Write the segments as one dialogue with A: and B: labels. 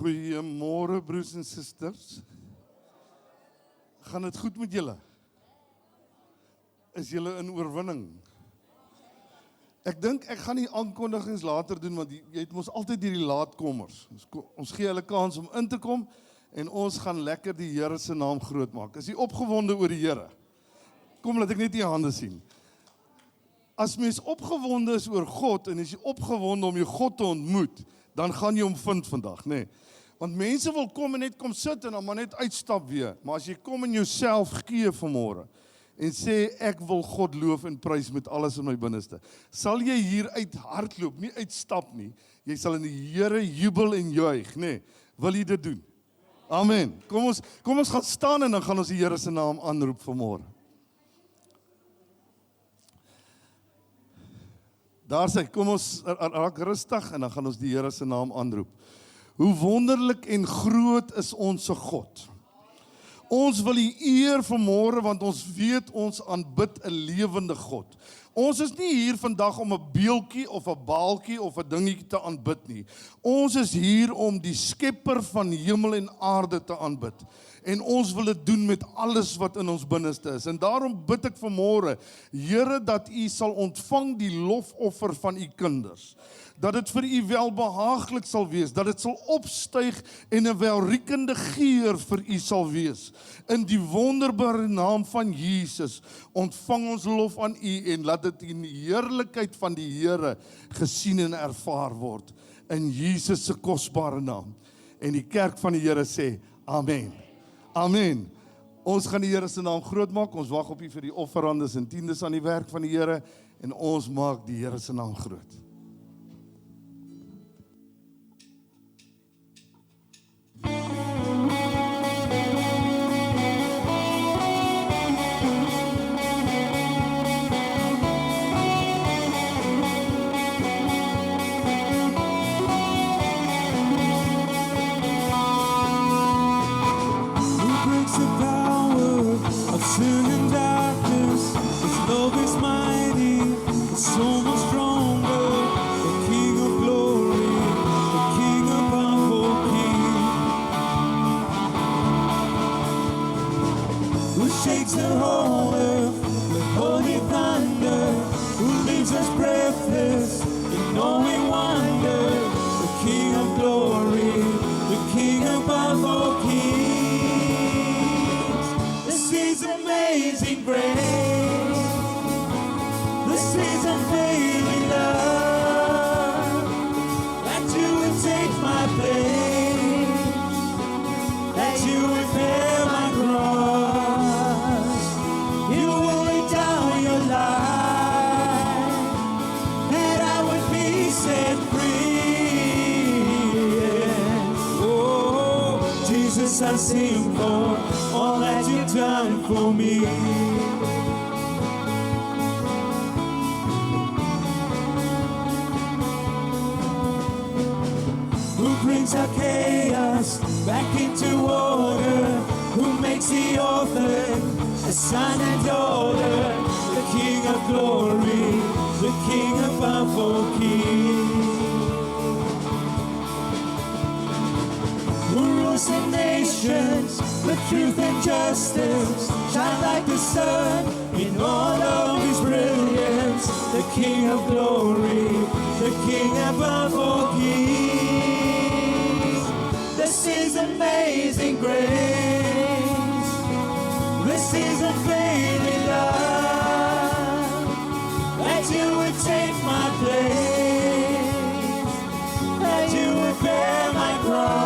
A: Goeiemôre broers en susters. Gaan dit goed met julle? Is julle in oorwinning? Ek dink ek gaan nie aankondigings later doen, want jy het mos altyd hierdie laatkommers. Ons gee hulle kans om in te kom en ons gaan lekker die Here se naam groot maak. Is jy opgewonde oor die Here? Kom, laat ek net die hande sien. As mens opgewonde is oor God en is jy opgewonde om jou God te ontmoet, dan gaan jy hom vind vandag, nê? Want mense wil kom en net kom sit en dan maar net uitstap weer. Maar as jy kom en jouself gee vanmôre en sê ek wil God loof en prys met alles in my binneste, sal jy hier uit hardloop, nie uitstap nie. Jy sal in die Here jubel en juig, nê? Wil jy dit doen? Amen. Kom ons gaan staan en dan gaan ons die Here se naam aanroep vanmôre. Daar sê, kom ons raak rustig en dan gaan ons die Here se naam aanroep. Hoe wonderlik en groot is ons God. Ons wil U eer vanmôre want ons weet ons aanbid 'n lewende God. Ons is nie hier vandag om 'n beeldjie of 'n baaltjie of 'n dingetjie te aanbid nie. Ons is hier om die Skepper van hemel en aarde te aanbid. En ons wil dit doen met alles wat in ons binneste is. En daarom bid ek vanmôre, Here, dat U sal ontvang die lofoffer van U kinders. Dat dit vir U welbehaaglik sal wees, dat dit sal opstyg en 'n welriekende geur vir U sal wees. In die wonderbare naam van Jesus, ontvang ons lof aan U en laat dit in die heerlikheid van die Here gesien en ervaar word. In Jesus se kosbare naam. En die kerk van die Here sê, Amen. Amen. Ons gaan die Here se naam groot maak. Ons wag op U vir die offerandes en tiendes aan die werk van die Here en ons maak die Here se naam groot.
B: Sin and darkness, His love is mighty, so much stronger. The King of glory, the King above all kings, who shakes the whole earth with holy thunder, who leaves us breathless in knowing wonder. The King of glory, the King above all kings. Amazing grace, this is unfailing love, that you would take my place, that you would bear my cross, you will lay down your life, that I would be set free. Oh, Jesus, I sing for all that you've done for me. Who brings our chaos back into order, who makes the orphan a son and daughter, the King of glory, the King above all kings, who rules the nations with truth and justice, shine like the sun in all of His brilliance. The King of glory, the King above all kings. This is amazing grace. This is unfailing love, that you would take my place, that you would bear my cross.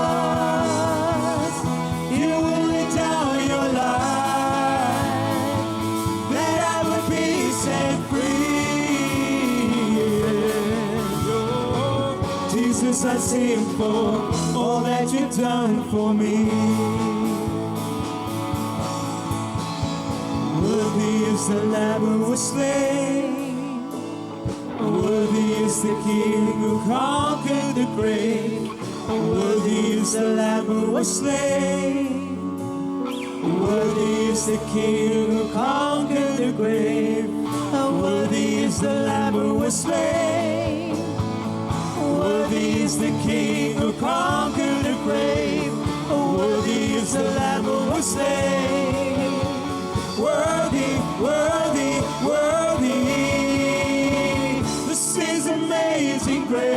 B: Jesus, I sing for all that you've done for me. Worthy is the Lamb who was slain, worthy is the King who conquered the grave, worthy is the Lamb who was slain, worthy is the King who conquered the grave, worthy is the Lamb who was slain. Worthy is the King who conquered the grave. is the Lamb who was slain. Worthy, worthy, worthy. This is amazing grace.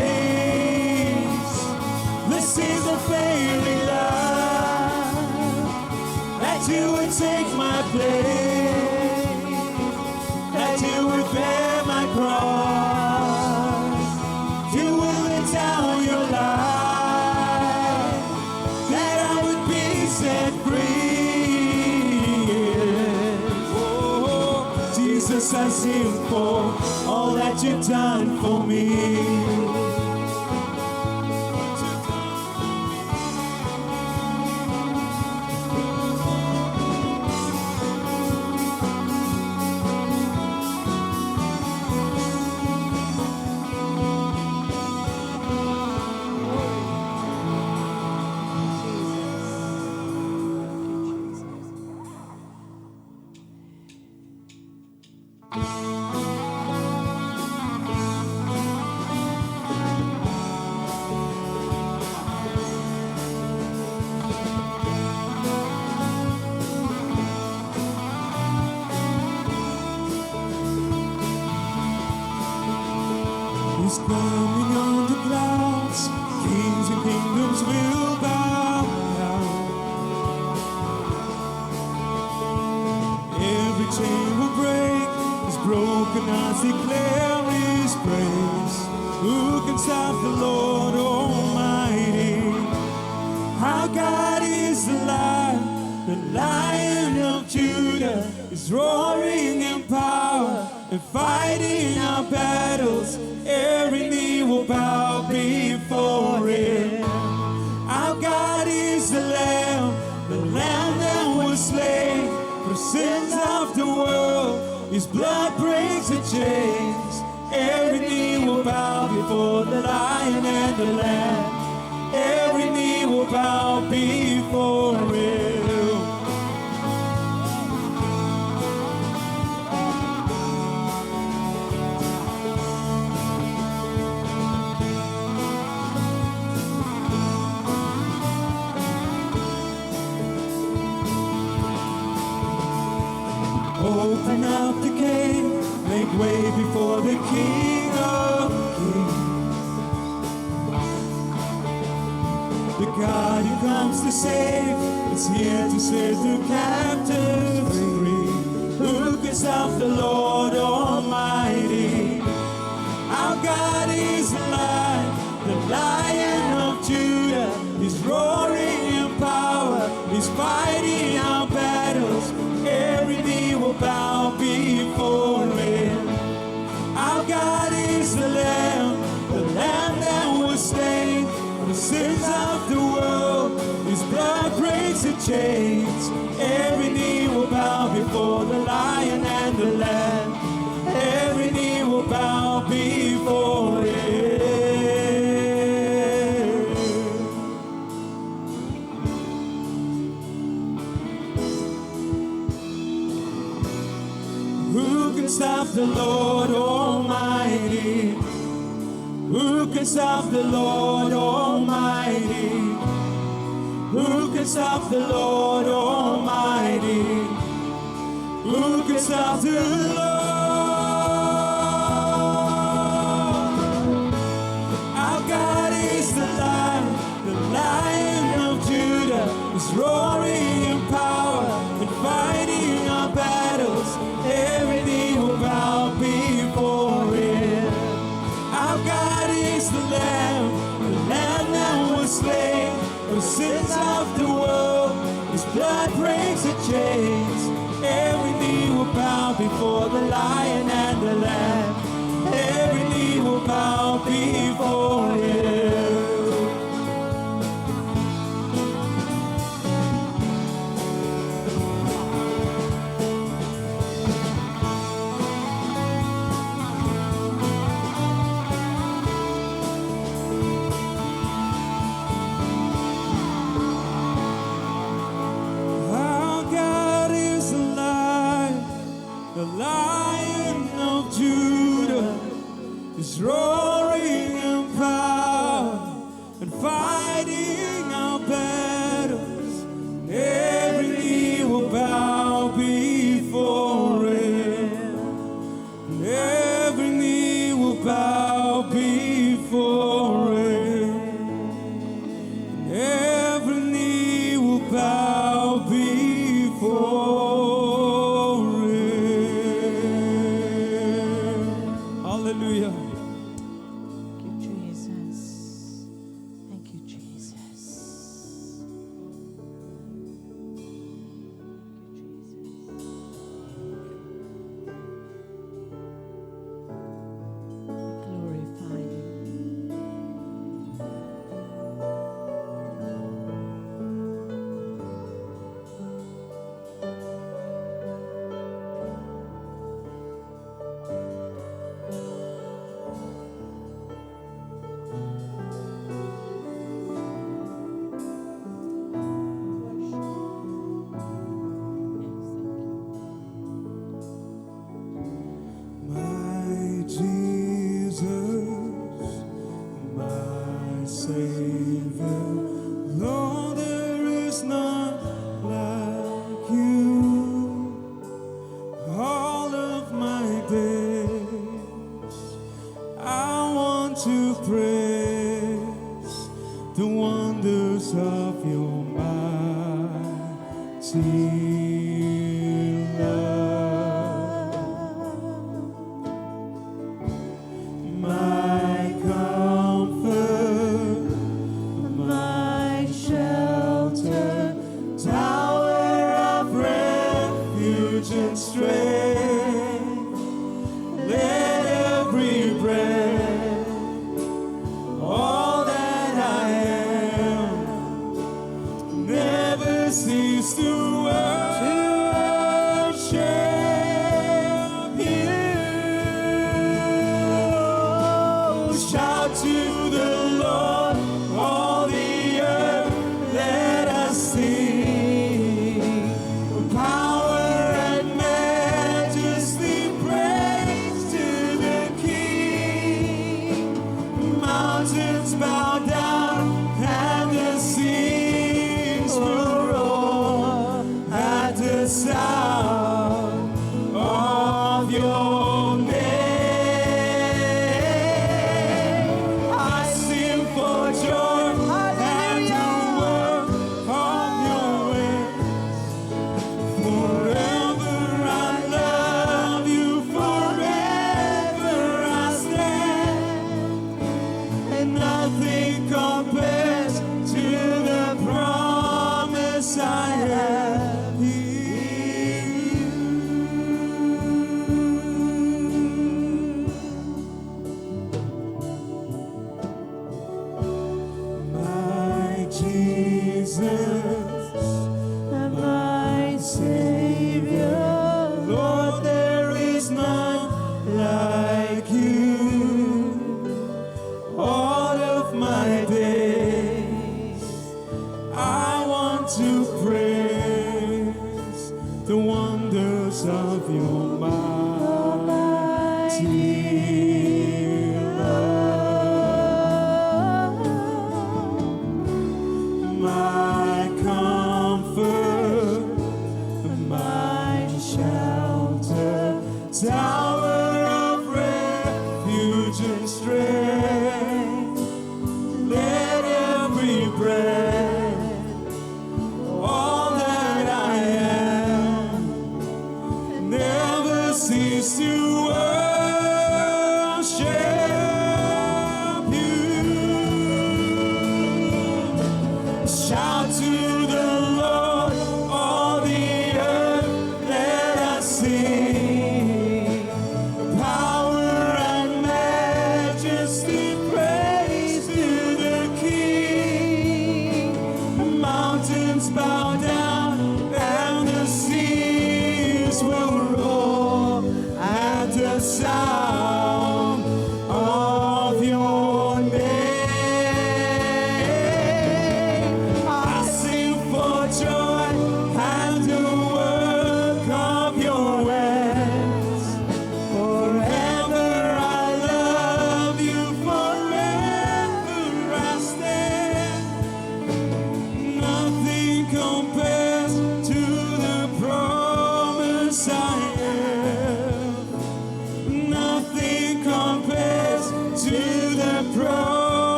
B: This is a failing love, that you would take my place, that you would bear my cross, you would lay down your life, that I would be set free. Oh, Jesus, I sing for all that you've done for me. He's coming on the clouds, kings and kingdoms will bow down. Every chain will break, is broken as declare His praise. Who can stop the Lord Almighty? Our God is alive, the Lion of Judah is roaring in power and fighting our battles. Every knee will bow before Him. Our God is the Lamb that was slain for the sins of the world. His blood breaks the chains. Every knee will bow before the Lion and the Lamb. Every knee will bow before Him. Open up the gate, make way before the King of Kings. The God who comes to save is here to set the captives free. Who can stop the Lord Almighty? Our God is alive, the Lion of Judah is roaring in power, He's fighting our battles. Every knee will bow before Him. Our God is the Lamb that was slain for the sins of the world. His blood breaks the chains. Every knee will bow before the Lion and the Lamb. Every knee will bow before Him. Who can stop the Lord Almighty? Who can stop the Lord Almighty? Who can stop the Lord Almighty? Who can stop the Lord? Our God is the Lion of Judah is roaring in power and fighting our battles. Every knee will bow before Him. Our God is the Lamb that was slain for the sins of the world. His blood breaks the chains. Every knee will bow before the Lion and the Lamb. Every knee will bow before Him. The Lion of Judah is roaring in power and fighting our battles. Savior. Lord, there is none like you. All of my days, I want to praise the wonders of your mighty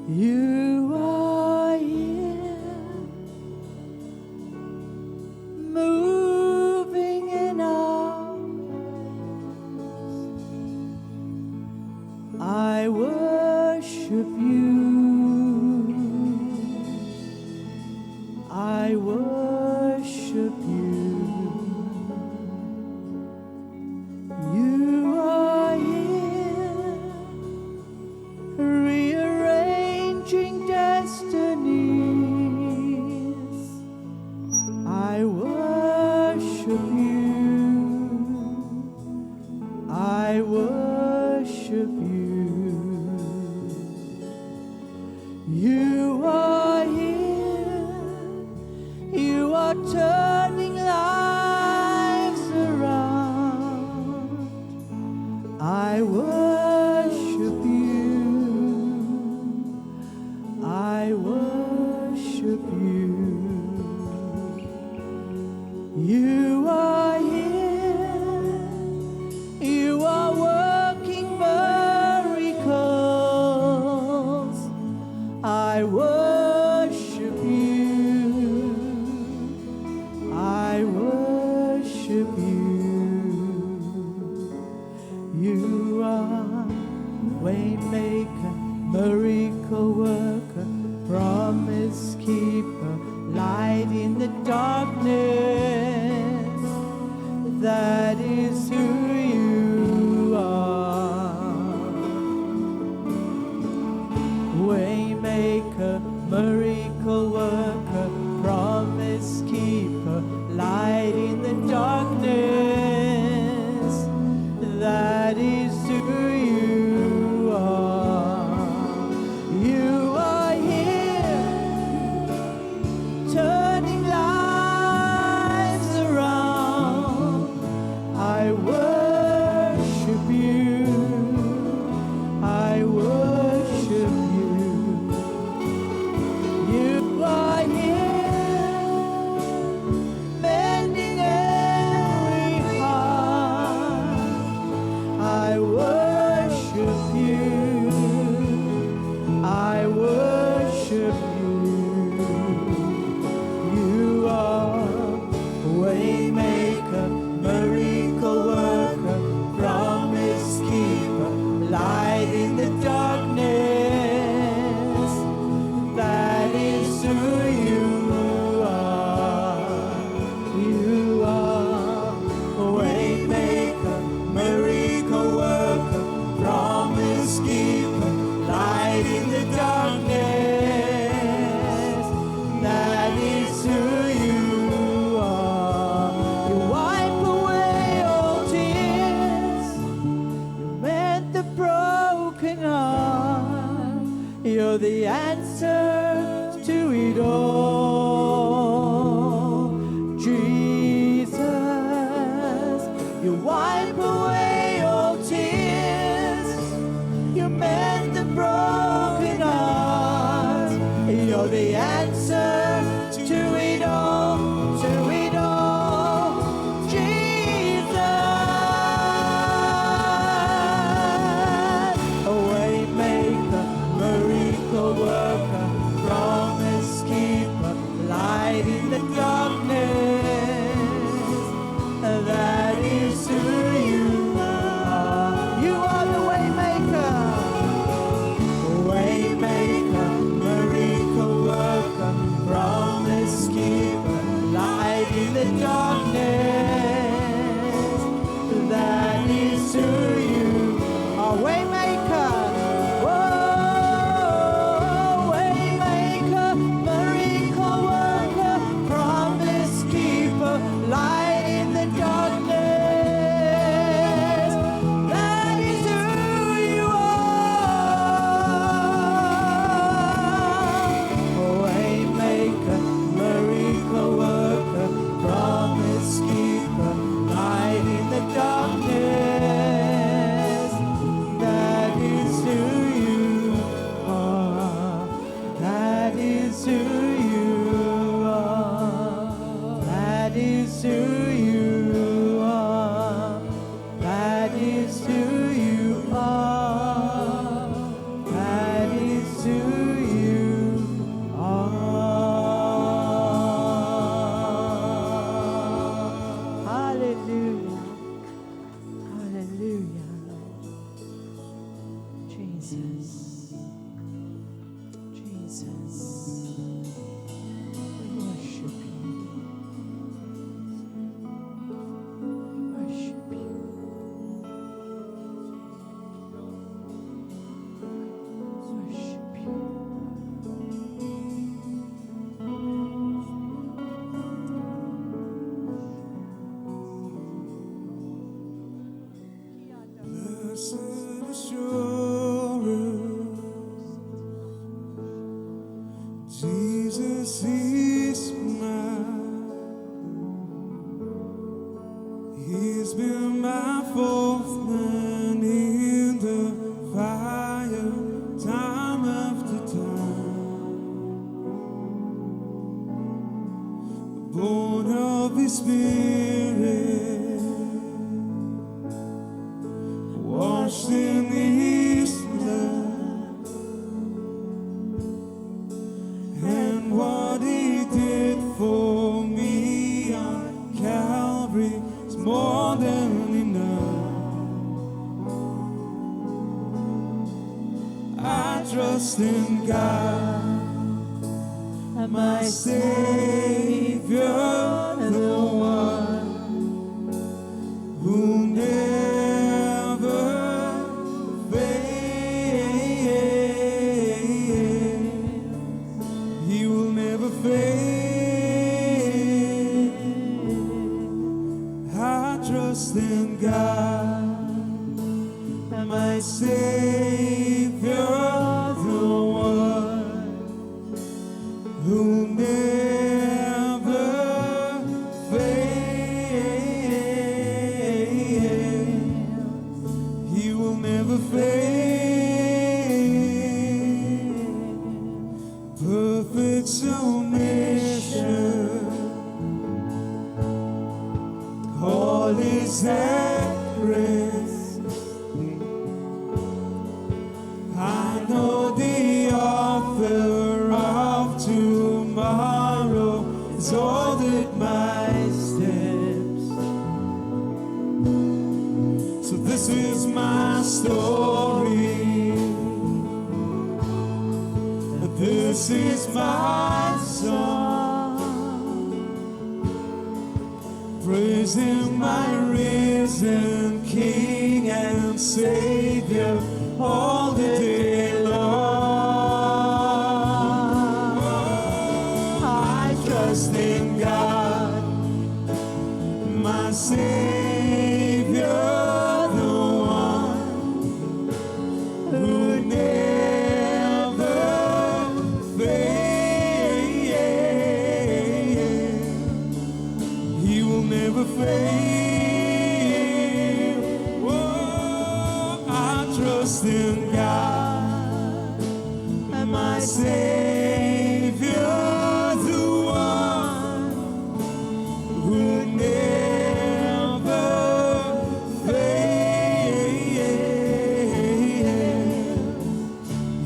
B: You are here, moving in our midst. I worship you. I worship you. You are here, rearranging destinies. I worship you. I worship you. You are here. You are turning lives around. I worship you. I worship you. You are here. You are working miracles. I worship you. I worship you. You are waymaker, miracle worker, promise keeper, light in the darkness. That is who you are. Waymaker, miracle worker, promise keeper, light in the darkness. That is who you are. You are here, turning lives around. I worship you. I worship you. You are here, mending every heart. I worship you. I worship you. You are waymaker, miracle worker, promise keeper, light in the darkness. That is who you are. You are waymaker, miracle worker, promise keeper, light in the darkness. That is who you are. You wipe away all tears. You mend the broken heart. You're the answer to it all. Jesus, you wipe away all tears. You mend the broken heart. You're the answer to it all, to it all. Jesus, a waymaker, miracle worker, promise keeper, light in the darkness. That is who you are. You are the waymaker. Waymaker, miracle worker, promise keeper, light in the darkness. That is who you are. Waymaker, oh, waymaker, miracle worker, promise keeper, light in the darkness. That is who you are. Waymaker, miracle worker, promise keeper, light in the darkness. That is who you are. That is who you are. That is who you are. That is who you are. That is who of His Spirit, washed in His blood, and what He did for me on Calvary is more than enough. I trust in God, my Savior, the one who never fails. He will never fail. I trust in God, my Savior, the one who never fails. He will never fail. Perfect submission, all is at rest. I know the author of tomorrow has ordered my steps. So this is my story, this is my song, praising my risen King and Savior all the day long. I trust in God, my Savior, the one who never fails. He will never fail. Oh, I trust in God, my Savior, the one who never fails.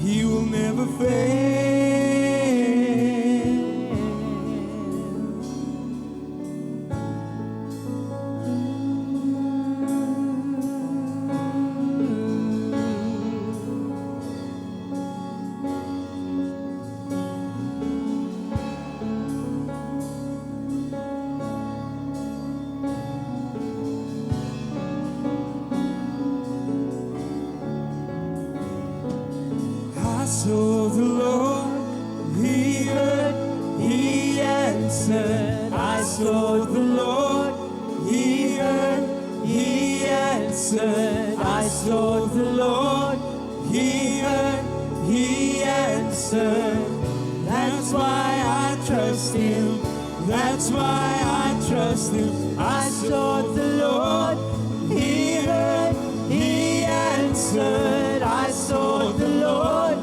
B: He will never fail. I saw the Lord, He heard, He answered. I saw the Lord, He heard, He answered. I saw the Lord, He heard, He answered. That's why I trust Him. That's why I trust Him. I saw the Lord, He heard, He answered. I saw the Lord,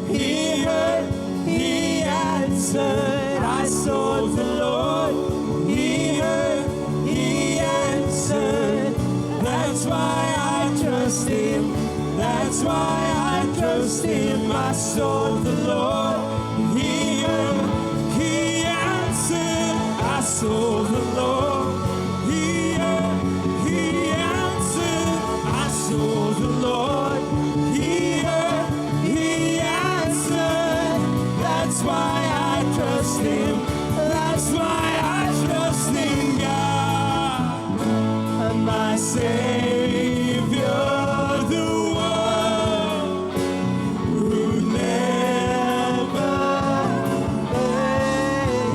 B: He heard, He answered. I saw the Lord, He heard, He answered. That's why I trust Him. That's why I trust Him. I saw the Lord, He heard, He answered. I saw the Lord, He heard, He answered. I saw the Lord, He heard, He answered. That's why I trust Him. That's why I trust in God, my Savior, the one who never fails.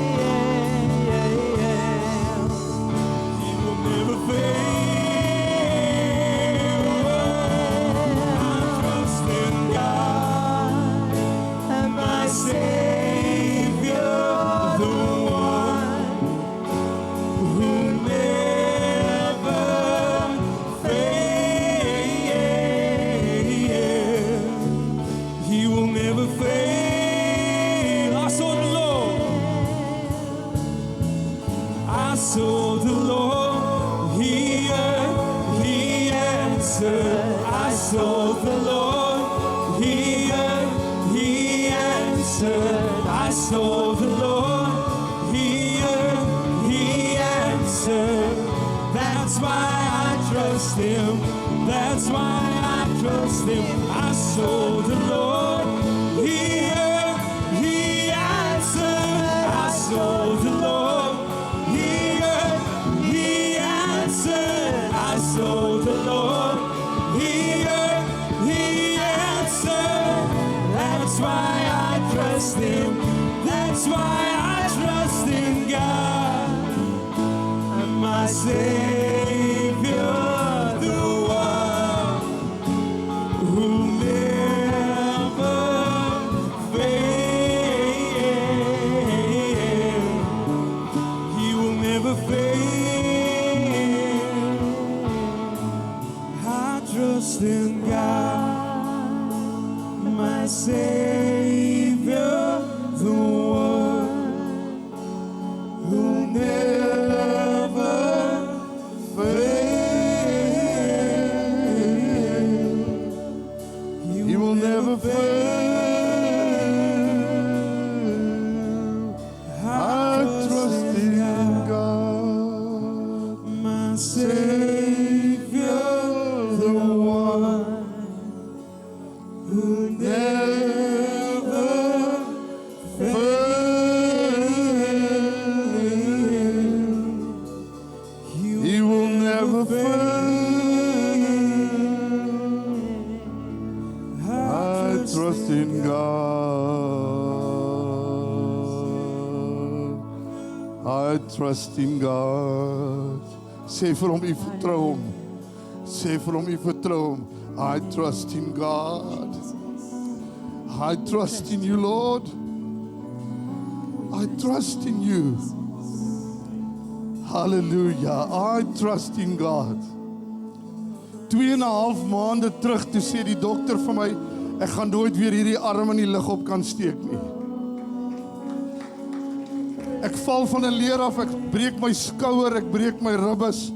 B: sought the Lord, He heard, He answered. I sought the Lord, He heard, He answered. I sought the Lord, He heard, He answered. That's why I trust Him. That's why I trust Him. I sought the Lord, He heard, He answered. I sought the Lord, He heard, He answered. I sought the Lord, He heard, He answered. That's why I trust Him. That's why I trust in God, my Savior, the one who never fails. He will never fail. I trust in God, my Savior, the one who never fail.
A: He will never fail. I trust in God,
B: my Savior, the one who never fails.
A: He will never fail. I trust in God. I trust in God. Sê vir hom, u vertrou hom. Sê vir hom, u vertrou hom. I trust in God. I trust in you, Lord. I trust in you. Hallelujah. I trust in God. 2,5 maande terug toe sê die dokter vir my, ek gaan nooit weer hierdie arm in die lug op kan steek nie. Ek val van 'n leer af, ek breek my skouer, ek breek my ribbes,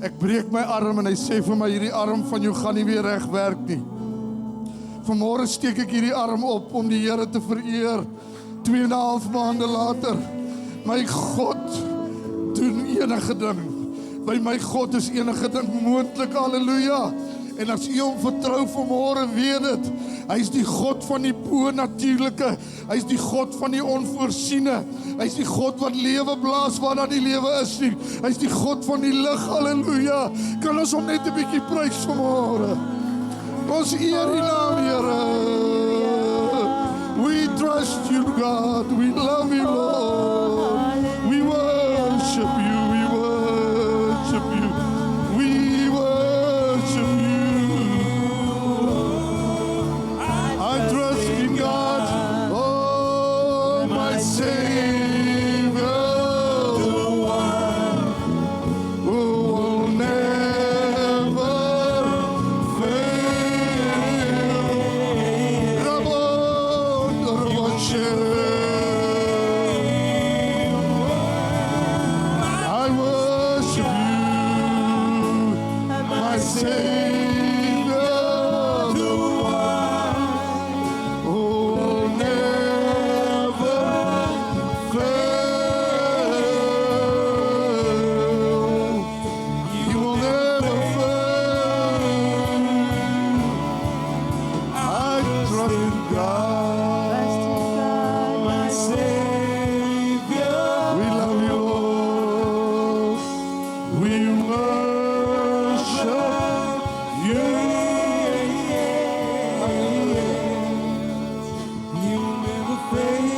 A: ek breek my arm en hy sê vir my, hierdie arm van jou gaan nie weer reg werk nie. Vanmôre steek ek hierdie arm op om die Here te vereer. 2,5 maande later, my God doen enige ding. By my God is enige ding moontlik, halleluja. En as u hom vertrou vanmôre, weet dit, hy is die God van die bo-natuurlike, hy is die God van die onvoorsiene, hy is die God wat lewe blaas waar daar nie lewe is nie, hy is die God van die lig, halleluja. Kan ons hom net 'n bietjie prys vanmôre? Ons eer die naam, Here. We trust you, God. We love you, Lord. We worship you. We worship you. We worship you. I trust in God. Oh, my Savior, the one who will never I worship you, my Savior, the one who will never fail. You will never fail. I trust in God,
B: my Savior.
A: we love you, Lord. We worship you.
B: You never fail.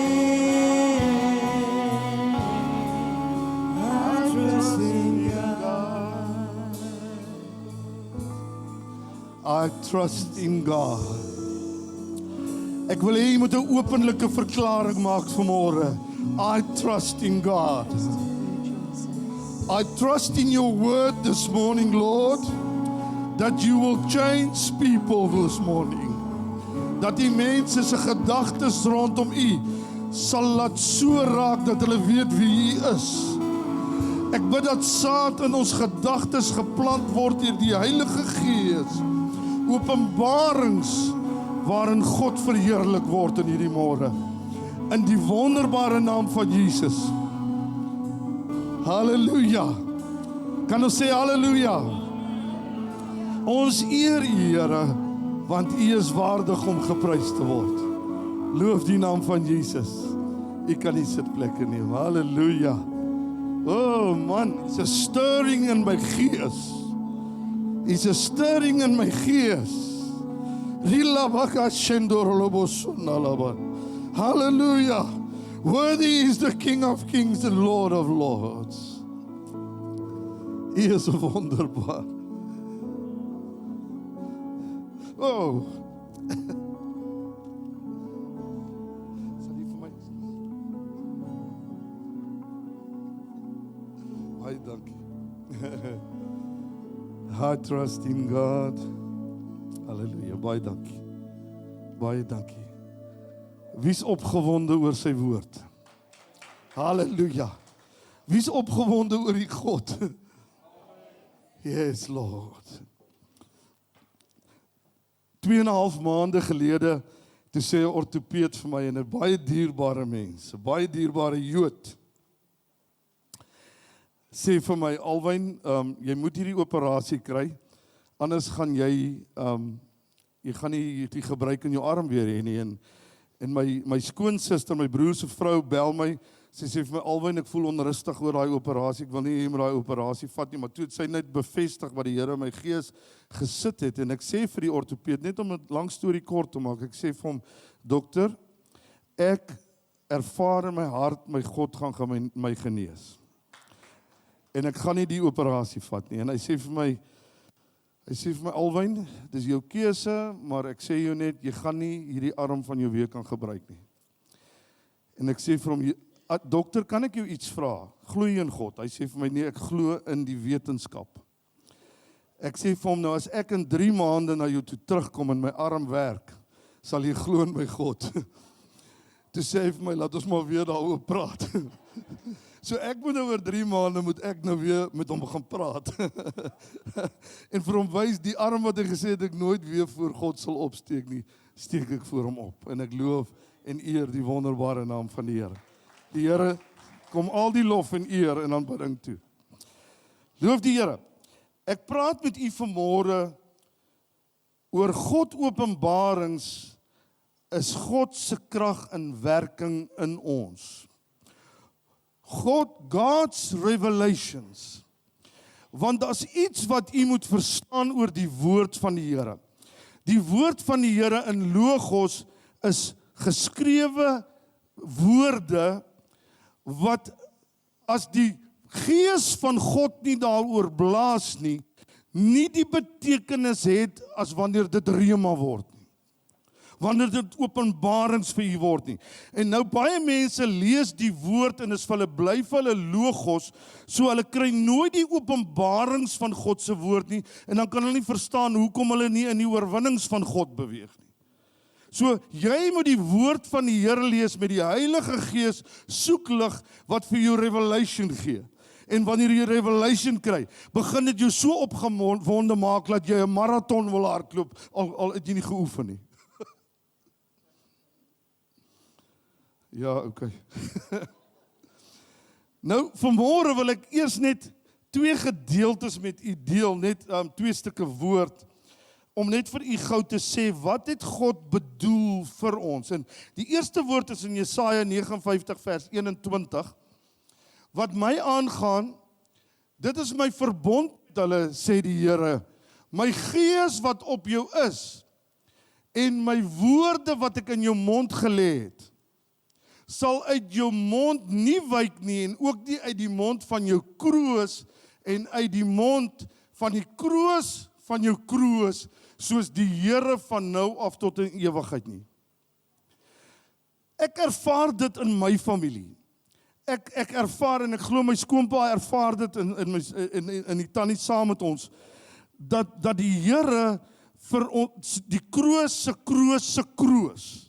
B: I trust in God.
A: I trust in God. Ek wil hê jy moet 'n openlike verklaring maak vanmôre. I trust in God. I trust in your word this morning, Lord, that you will change people this morning. Dat die mense se gedagtes rondom u sal laat so raak dat hulle weet wie u is. Ek bid dat saad in ons gedagtes geplant word deur die Heilige Gees. Openbarings waarin God verheerlik word in hierdie môre. In die wonderbare naam van Jesus. Halleluja. Kan ons sê halleluja? Ons eer U, Here, want U is waardig om geprys te word. Loof die naam van Jesus. U kan die sitplekke neem. Halleluja. Oh man, it's a stirring in my gees. It's a stirring in my gees. Hallelujah. Worthy is the King of Kings and Lord of Lords. He is wonderbaar. Oh. Sal jy vir my? Baie dankie. I trust in God. Halleluja, baie dankie. Baie dankie. Wie's opgewonde oor sy woord? Halleluja. Wie's opgewonde oor die God? Yes, Lord. 2,5 maande gelede, toe sê 'n ortopeed vir my, en 'n baie dierbare mens, 'n baie dierbare Jood, sê vir my, Alwyn, jy moet hierdie operasie kry, anders gaan jy gaan nie die gebruik in jou arm weer hê nie. En my skoonsister, my broer se vrou bel my, sy sê vir my, Alwyn, ek voel onrustig oor daai operasie, ek wil nie hê moet daai operasie vat nie, maar toe het sy net bevestig wat die Here in my gees gesit het, en ek sê vir die ortopeed, net om 'n lang storie kort te maak, ek sê vir hom, dokter, ek ervaar in my hart, my God gaan my genees. En ek gaan nie die operasie vat nie. En hy sê vir my, Alwyn, dis jou keuse, maar ek sê jou net, jy gaan nie hierdie arm van jou weer kan gebruik nie. En ek sê vir hom, dokter, kan ek jou iets vra? Glo jy in God? Hy sê vir my, nee, ek glo in die wetenskap. Ek sê vir hom, nou as ek in 3 maande na jou toe terugkom en my arm werk, sal jy glo in my God. Toe sê hy vir my, laat ons maar weer daaroor praat. So ek moet oor 3 maande moet ek nou weer met hom gaan praat. En vir hom wys die arm wat hy gesê het ek nooit weer voor God sal opsteek nie, steek ek voor hom op. En ek loof en eer die wonderbare naam van die Here. Die Here, kom al die lof en eer en aanbidding toe. Loof die Here. Ek praat met u vanmôre oor God openbarings is God se krag in werking in ons. God's revelations. Want daar's iets wat u moet verstaan oor die woord van die Here. Die woord van die Here in Logos is geskrewe woorde wat as die Gees van God nie daaroor blaas nie die betekenis het as wanneer dit rema word nie. Wanneer dit openbarings vir u word nie. En nou baie mense lees die woord en is vir hulle bly vir hulle logos, so hulle kry nooit die openbarings van God se woord nie, en dan kan hulle nie verstaan hoekom hulle nie in die oorwinnings van God beweeg nie. So jy moet die woord van die Here lees met die Heilige Gees, soek lig wat vir jou revelation gee. En wanneer jy revelation kry, begin dit jou so opgewonde maak dat jy 'n marathon wil hardloop al het jy nie geoefen nie. Ja, okay. Nou, vanmôre wil ek eers net 2 gedeeltes met u deel, net 2 stukke woord, om net vir u gou te sê, wat het God bedoel vir ons? En die eerste woord is in Jesaja 59 vers 21, wat my aangaan, dit is my verbond, hulle sê die Here, my gees wat op jou is, en my woorde wat ek in jou mond gelê het, sal uit jou mond nie wyk nie, en ook nie uit die mond van jou kroos, en uit die mond van die kroos van jou kroos, soos die Here van nou af tot in ewigheid nie. Ek ervaar dit in my familie. Ek ervaar, en ek glo my skoonpa ervaar dit in die tannie saam met ons, dat die Here vir ons, die kroos se kroos,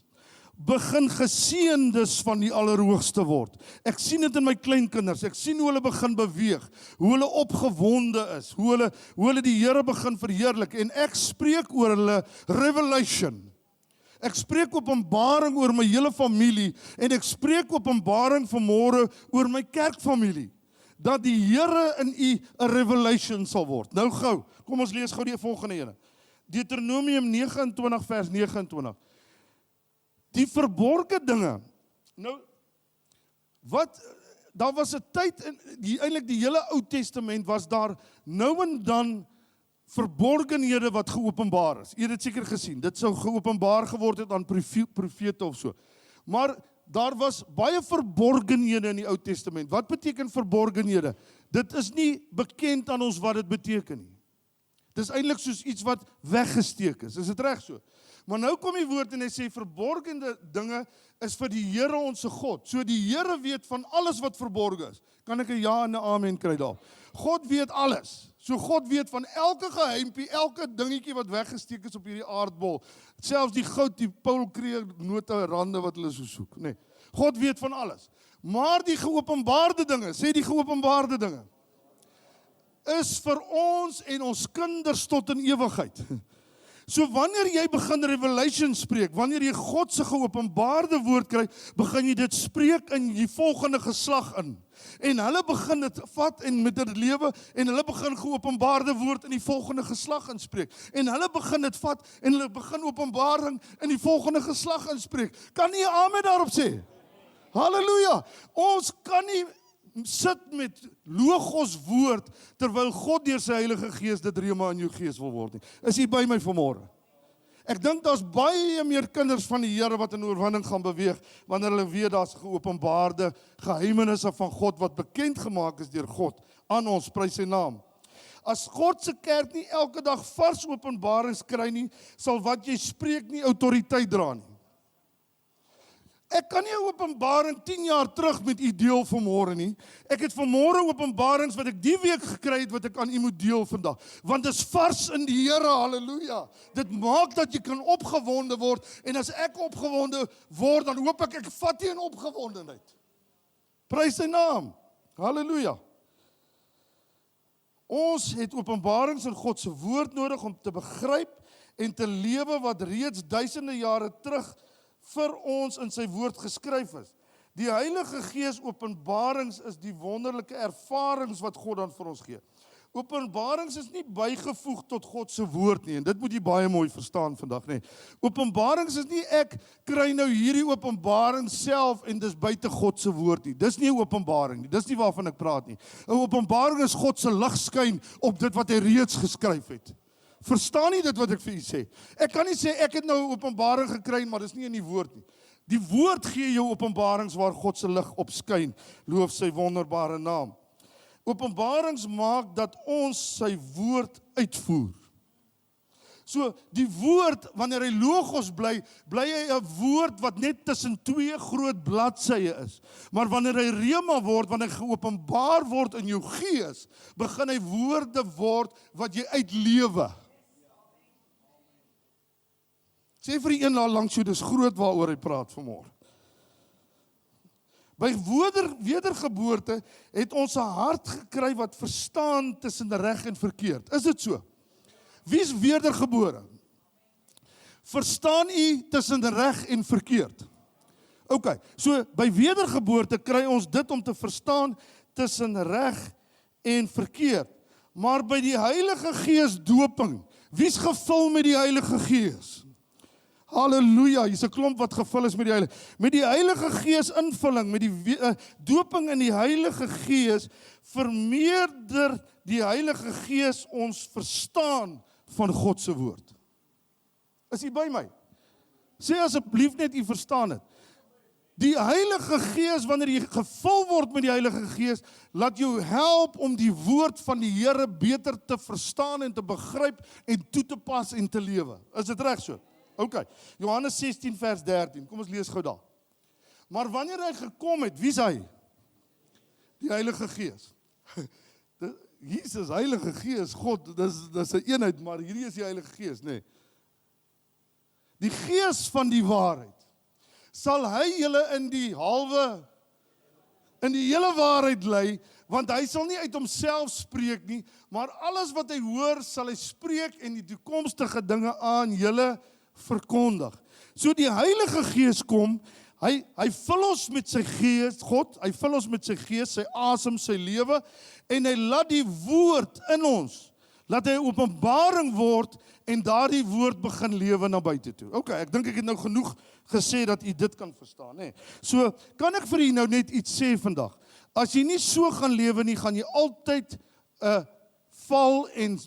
A: begin geseëndes van die Allerhoogste word. Ek sien dit in my kleinkinders, ek sien hoe hulle begin beweeg, hoe hulle opgewonde is, hoe hulle die Here begin verheerlik, en ek spreek oor hulle revelation. Ek spreek openbaring oor my hele familie, en ek spreek openbaring vanmôre oor my kerkfamilie, dat die Here in u 'n revelation sal word. Nou gou, kom ons lees gou die volgende ene. Deuteronomium 29 vers 29. Die verborgde dinge. Nou, daar was 'n tyd, eintlik die hele Ou Testament was daar nou en dan verborgenhede wat geopenbaar is. Jy het dit seker gesien, dit sou geopenbaar geword het aan profete of so. Maar daar was baie verborgenhede in die Ou Testament. Wat beteken verborgenhede? Dit is nie bekend aan ons wat dit beteken nie. Dit is eintlik soos iets wat weggesteek is dit reg so? Maar nou kom die woord en hy sê, verborgende dinge is vir die Here ons God. So die Here weet van alles wat verborgen is. Kan ek 'n ja en 'n amen kry daar? God weet alles. So God weet van elke geheimpie, elke dingetjie wat weggesteek is op hierdie aardbol. Selfs die goud, die paulkreer, note, rande wat hulle so soek. Nee, God weet van alles. Maar die geopenbaarde dinge, sê die geopenbaarde dinge, is vir ons en ons kinders tot in ewigheid. So wanneer jy begin revelation spreek, wanneer jy God se geopenbaarde woord kry, begin jy dit spreek in die volgende geslag in. En hulle begin dit vat en met dit lewe, en hulle begin geopenbaarde woord in die volgende geslag inspreek. En hulle begin dit vat en hulle begin openbaring in die volgende geslag inspreek. Kan nie amen daarop sê? Halleluja! Ons kan nie sit met logos woord, terwyl God deur sy Heilige Gees dit rema in jou gees wil word nie. Is jy by my vanmôre? Ek dink daar's baie meer kinders van die Here wat in oorwinning gaan beweeg, wanneer hulle weet daar's geopenbaarde geheimenisse van God, wat bekend gemaak is deur God, aan ons, prys sy naam. As God se kerk nie elke dag vars openbarings kry nie, sal wat jy spreek nie autoriteit dra nie. Ek kan nie 'n openbaring 10 jaar terug met u deel vanmôre nie. Ek het vanmôre openbarings wat ek die week gekry het, wat ek aan u moet deel vandag. Want dit is vars in die Here, halleluja. Dit maak dat jy kan opgewonde word, en as ek opgewonde word, dan hoop ek vat jy in opgewondenheid. Prys sy naam, halleluja. Ons het openbarings in God se woord nodig om te begryp en te lewe wat reeds duisende jare terug vir ons in sy woord geskryf is. Die Heilige Gees openbarings is die wonderlike ervarings wat God dan vir ons gee. Openbarings is nie bygevoeg tot God se woord nie, en dit moet jy baie mooi verstaan vandag, nee. Openbarings is nie ek kry nou hierdie openbaring self en dis buite God se woord nie. Dis nie 'n openbaring nie, dis nie waarvan ek praat nie. 'n Openbaring is God se lig skyn op dit wat hy reeds geskryf het. Verstaan nie dit wat ek vir u sê? Ek kan nie sê ek het nou 'n openbaring gekry, maar dis nie in die woord nie. Die woord gee jou openbarings waar God se lig op skyn. Loof sy wonderbare naam. Openbarings maak dat ons sy woord uitvoer. So die woord, wanneer hy logos bly hy 'n woord wat net tussen 2 groot bladsye is. Maar wanneer hy rema word, wanneer hy geopenbaar word in jou gees, begin hy woorde word wat jy uitlewe. Sê vir die een daar langs jou, dis groot waaroor hy praat vanmôre. By wedergeboorte het ons 'n hart gekry wat verstaan tussen reg en verkeerd. Is dit so? Wie is wedergebore? Verstaan u tussen reg en verkeerd? OK, so by wedergeboorte kry ons dit om te verstaan tussen reg en verkeerd. Maar by die Heilige Gees doping, wie's gevul met die Heilige Gees? Halleluja, hier's 'n klomp wat gevul is met die Heilige Gees invulling, met die doping in die Heilige Gees, vermeerder die Heilige Gees ons verstaan van God se woord. Is u by my? Sê asseblief net u verstaan dit. Die Heilige Gees, wanneer jy gevul word met die Heilige Gees, laat jou help om die woord van die Here beter te verstaan en te begryp en toe te pas en te lewe. Is dit reg so? OK, Johannes 16 vers 13, kom ons lees gou daar. Maar wanneer hy gekom het, wie is hy? Die Heilige Gees. Jesus, Heilige Gees, God, dis 'n eenheid, maar hierdie is die Heilige Gees, nee. Die Gees van die waarheid sal hy julle in die hele waarheid lei, want hy sal nie uit homself spreek nie, maar alles wat hy hoor, sal hy spreek en die toekomstige dinge aan julle verkondig. So die Heilige Gees kom, hy vul ons met sy gees, God, hy vul ons met sy gees, sy asem, sy lewe, en hy laat die woord in ons, laat hy openbaring word, en daardie woord begin lewe na buite toe. Ok, ek dink ek het nou genoeg gesê dat u dit kan verstaan, hè. So, kan ek vir u nou net iets sê vandag? As jy nie so gaan lewe nie, gaan jy altyd val en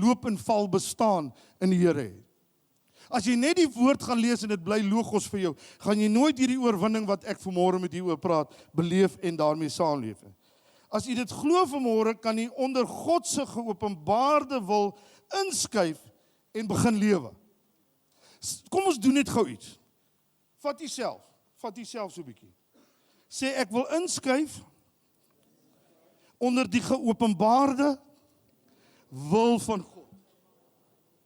A: loop en val bestaan in die Here hê. As jy net die woord gaan lees en dit bly logos vir jou, gaan jy nooit hierdie oorwinning wat ek vanmôre met u oor praat, beleef en daarmee saamleef. As jy dit glo vanmôre, kan jy onder God se geopenbaarde wil inskuif en begin lewe. Kom ons doen net gou iets. Vat jouself so 'n bietjie. Sê ek wil inskuif onder die geopenbaarde wil van God.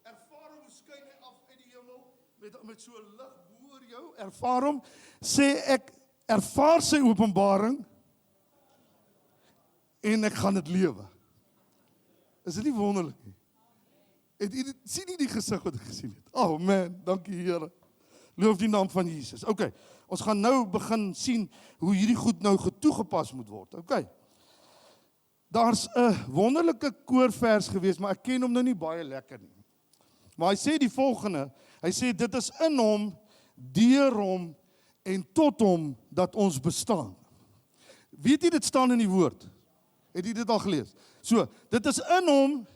A: Ervaar hom skyn hy af uit die hemel met so 'n lig bo oor jou. Ervaar hom. Sê ek ervaar sy openbaring en ek gaan dit lewe. Is dit nie wonderlik nie? Sien nie die gesig wat ek gesien het? Oh man, dankie Here. Loof die naam van Jesus. Ok, ons gaan nou begin sien hoe hierdie goed nou toegepas moet word. Ok, daar's 'n wonderlike koorvers gewees, maar ek ken hom nou nie baie lekker nie. Maar hy sê die volgende, hy sê dit is in hom, deur hom en tot hom dat ons bestaan. Weet jy dit staan in die woord? Het jy dit al gelees? So, dit is in hom,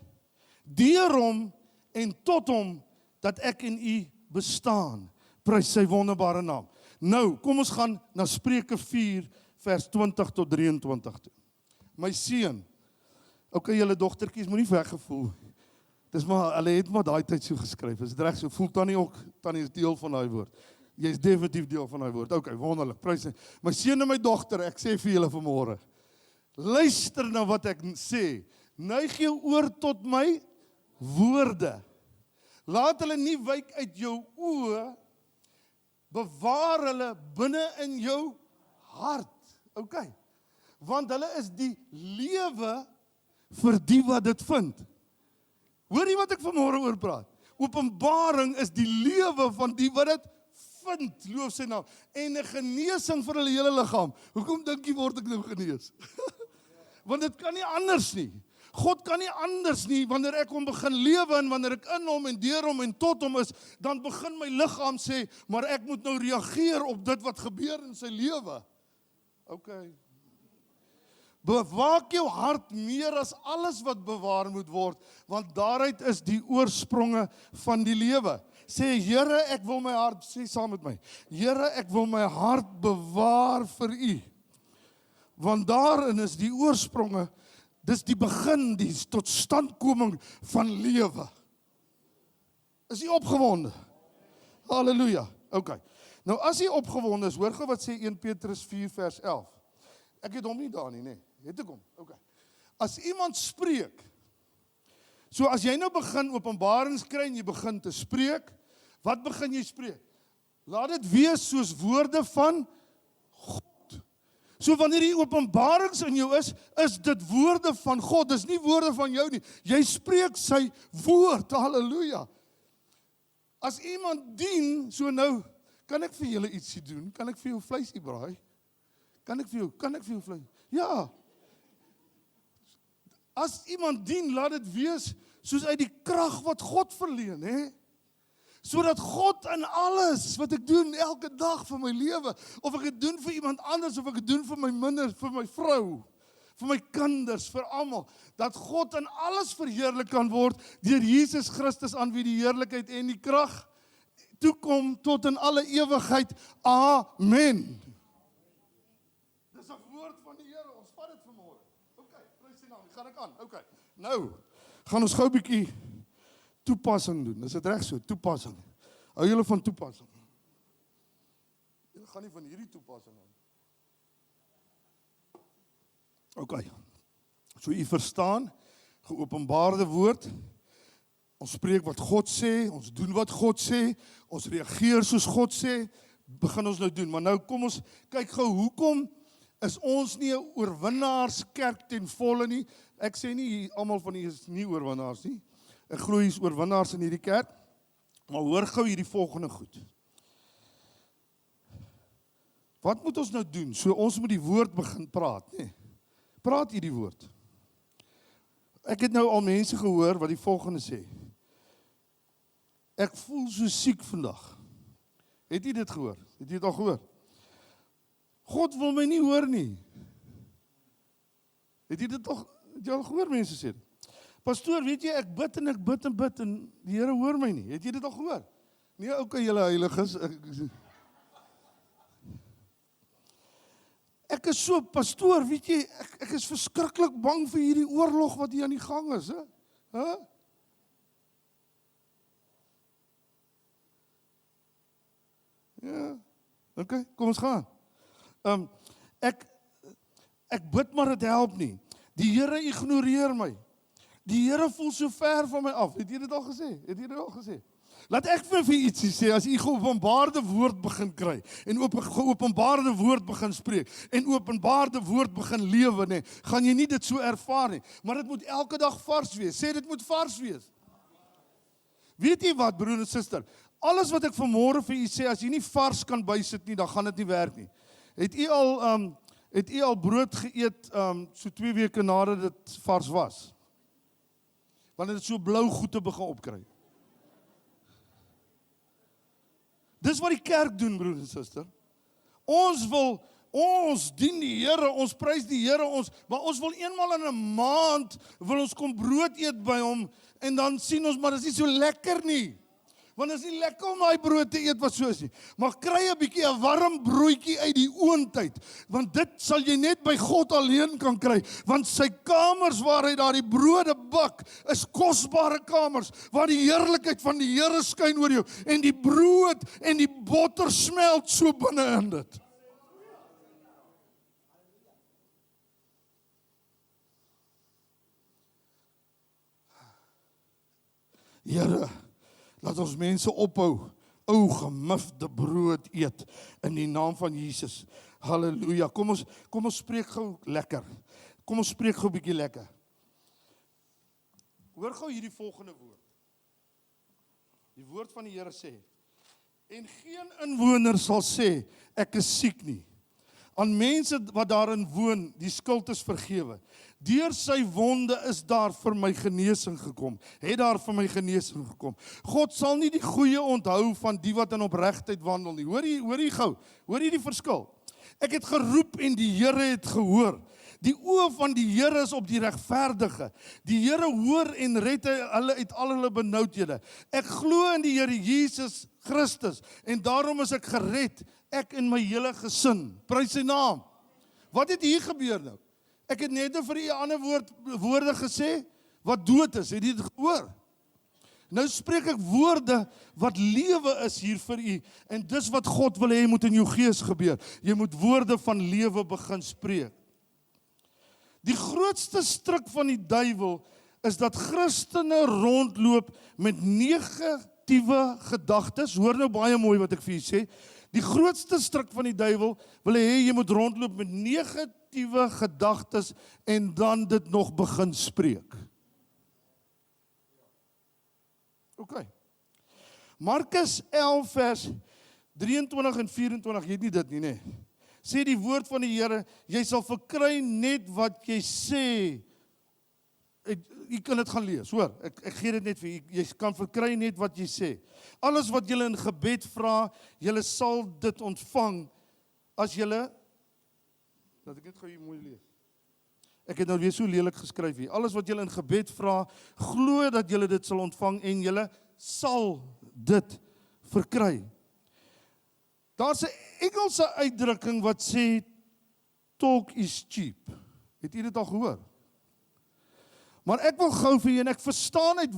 A: deur hom en tot hom dat ek en u bestaan. Prys sy wonderbare naam. Nou, kom ons gaan na Spreuke 4 vers 20 tot 23 toe. My seun, ok, julle dogtertjies moenie weggevoel. Dis maar, hulle het maar daai tyd so geskryf. Is dit reg so? Voel Tannie ook, Tannie is deel van daai woord. Jy is definitief deel van daai woord. Ok, wonderlik. Prys sy. My seun en my dogter, ek sê vir julle vanmôre, luister na wat ek sê. Neig jou oor tot my woorde. Laat hulle nie wyk uit jou oë, bewaar hulle binne in jou hart. Ok, want hulle is die lewe vir die wat dit vind. Hoor jy wat ek vanmôre oor praat? Openbaring is die lewe van die wat dit vind, loof sy naam, en 'n genesing vir hulle hele liggaam. Hoekom dink jy word ek nou genees? Want dit kan nie anders nie. God kan nie anders nie, wanneer ek hom begin lewe en wanneer ek in hom en deur hom en tot hom is, dan begin my liggaam sê, maar ek moet nou reageer op dit wat gebeur in sy lewe. Ok. Bewaak jou hart meer as alles wat bewaar moet word, want daaruit is die oorspronge van die lewe. Sê, Here, ek wil my hart, sê saam met my, Here, ek wil my hart bewaar vir u. Want daarin is die oorspronge, dis die begin, die totstandkoming van lewe. Is jy opgewonde? Halleluja. Ok. Nou as jy opgewonde is, hoor gou wat sê 1 Petrus 4 vers 11. Ek het hom nie daar nie, nee. Het ek hom? Ok. As iemand spreek, so as jy nou begin openbarings kry en jy begin te spreek, wat begin jy spreek? Laat dit wees soos woorde van God. So wanneer die openbarings in jou is dit woorde van God, dis nie woorde van jou nie. Jy spreek sy woord, halleluja. As iemand dien, so nou, kan ek vir julle ietsie doen? Kan ek vir jou vleisie braai? Kan ek vir jou vleis? Ja. As iemand dien, laat dit wees soos uit die krag wat God verleen, hè? Sodat God in alles wat ek doen elke dag vir my lewe, of ek dit doen vir iemand anders, of ek dit doen vir my kinders, vir my vrou, vir my kinders, vir almal, dat God in alles verheerlik kan word deur Jesus Christus, aan wie die heerlikheid en die krag toekom tot in alle ewigheid. Amen. Dis 'n woord van die Here. Ons vat dit vanmôre. OK, prys die naam. Gaan ek aan. OK. Nou gaan ons gou 'n bietjie toepassing doen. Is dit reg so? Toepassing. Hou julle van toepassing? Julle gaan nie van hierdie toepassing hou. OK. So u verstaan, geopenbaarde woord. Ons spreek wat God sê, ons doen wat God sê, ons reageer soos God sê. begin ons nou doen. Maar nou kom ons kyk gou, hoekom is ons nie 'n oorwinnaarskerk ten volle nie? Ek sê nie almal van julle is nie oorwinnaars nie. Ek glo hier is oorwinnaars in hierdie kerk. Maar hoor gou hierdie volgende goed. Wat moet ons nou doen? So ons moet die woord begin praat, nee. Praat hierdie woord. Ek het nou al mense gehoor wat die volgende sê. Ek voel so siek vandag. Het jy dit gehoor? Het jy dit al gehoor? God wil my nie hoor nie. Het jy dit al gehoor, mense sê? Pastoor, weet jy, ek bid en die Here hoor my nie. Het jy dit al gehoor? Nee, okay, julle heiliges. Ek is so, pastoor, weet jy, ek is verskriklik bang vir hierdie oorlog wat hier aan die gang is, hè? Ja, okay, kom ons gaan. Ek bid maar dit help nie. Die Here ignoreer my. Die Here voel so ver van my af. Het jy dit al gesê? Laat ek vir ietsie sê, as jy geopenbaarde woord begin kry, en geopenbaarde woord begin spreek, en openbaarde woord begin lewe, nee, gaan jy nie dit so ervaar nie. Maar dit moet elke dag vars wees. Sê dit moet vars wees. Weet jy wat, broer en suster? Alles wat ek vanmôre vir u sê, as jy nie vars kan bysit nie, dan gaan dit nie werk nie. Het u al brood geëet so 2 weke nadat dit vars was? Want dit so blou goede begin opkry. Dis wat die kerk doen, broer en suster. Ons dien die Here, ons prys die Here, maar ons wil eenmal in 'n maand wil ons kom brood eet by hom en dan sien ons maar dis nie so lekker nie. Want dit is nie lekker om daai brood te eet wat so is nie. Maar kry 'n bietjie 'n warm broodjie uit die oondtyd, want dit sal jy net by God alleen kan kry, want sy kamers waar hy daardie brode bak, is kosbare kamers, waar die heerlikheid van die Here skyn oor jou, en die brood en die botter smelt so binne in dit. Here, laat ons mense ophou, gemifte brood eet, in die naam van Jesus. Halleluja. Kom ons spreek gou lekker. Kom ons spreek gou bietjie lekker. Hoor gou hierdie volgende woord. Die woord van die Here sê, en geen inwoner sal sê, ek is siek nie. Aan mense wat daarin woon, die skuld is vergewe. Deur sy wonde is daar vir my genesing gekom. Het daar vir my genesing gekom. God sal nie die goeie onthou van die wat in opregtheid wandel nie. Hoor jy gou? Hoor jy die verskil? Ek het geroep en die Here het gehoor. Die oë van die Here is op die regverdige. Die Here hoor en red hulle uit al hulle benoudhede. Ek glo in die Here Jesus Christus en daarom is ek gered, ek en my hele gesin. Prys sy naam. Wat het hier gebeur nou? Ek het net vir u 'n ander woorde gesê wat dood is. Het jy dit gehoor? Nou spreek ek woorde wat lewe is hier vir u, en dis wat God wil hê moet in jou gees gebeur. Jy moet woorde van lewe begin spreek. Die grootste struik van die duiwel is dat Christene rondloop met negatiewe gedagtes. Hoor nou baie mooi wat ek vir u sê. Die grootste struik van die duiwel wil hê jy moet rondloop met negatiewe gedagtes en dan dit nog begin spreek. OK. Markus 11 vers 23 en 24, jy het nie dit nie, nee. Sê die woord van die Here, jy sal verkry net wat jy sê. Jy kan dit gaan lees, hoor. Ek gee dit net vir jy. Jy kan verkry net wat jy sê. Alles wat julle in gebed vra, julle sal dit ontvang as julle, laat ek net gou hier mooi lees. Ek het nou weer so lelik geskryf hier. Alles wat julle in gebed vra, glo dat julle dit sal ontvang en julle sal dit verkry. Daar's 'n Engelse uitdrukking wat sê talk is cheap. Het jy dit al gehoor? Maar ek wil gou vir julle, en ek verstaan uit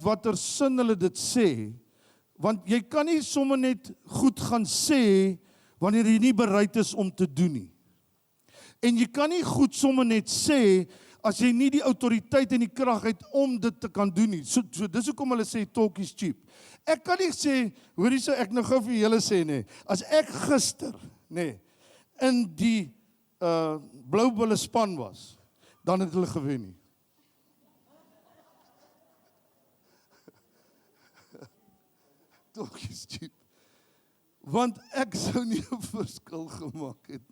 A: watter sin hulle dit sê, want jy kan nie sommer net goed gaan sê wanneer jy nie bereid is om te doen nie. En jy kan nie goed sommer net sê as jy nie die autoriteit en die krag het om dit te kan doen nie. So dis hoekom hulle sê talk is cheap. Ek kan nie sê, hoorie so ek nou gou vir julle sê nê, as ek gister nê in die blou bulle span was, dan het hulle gewen nie. Talk is cheap. Want ek sou nie 'n verskil gemaak het.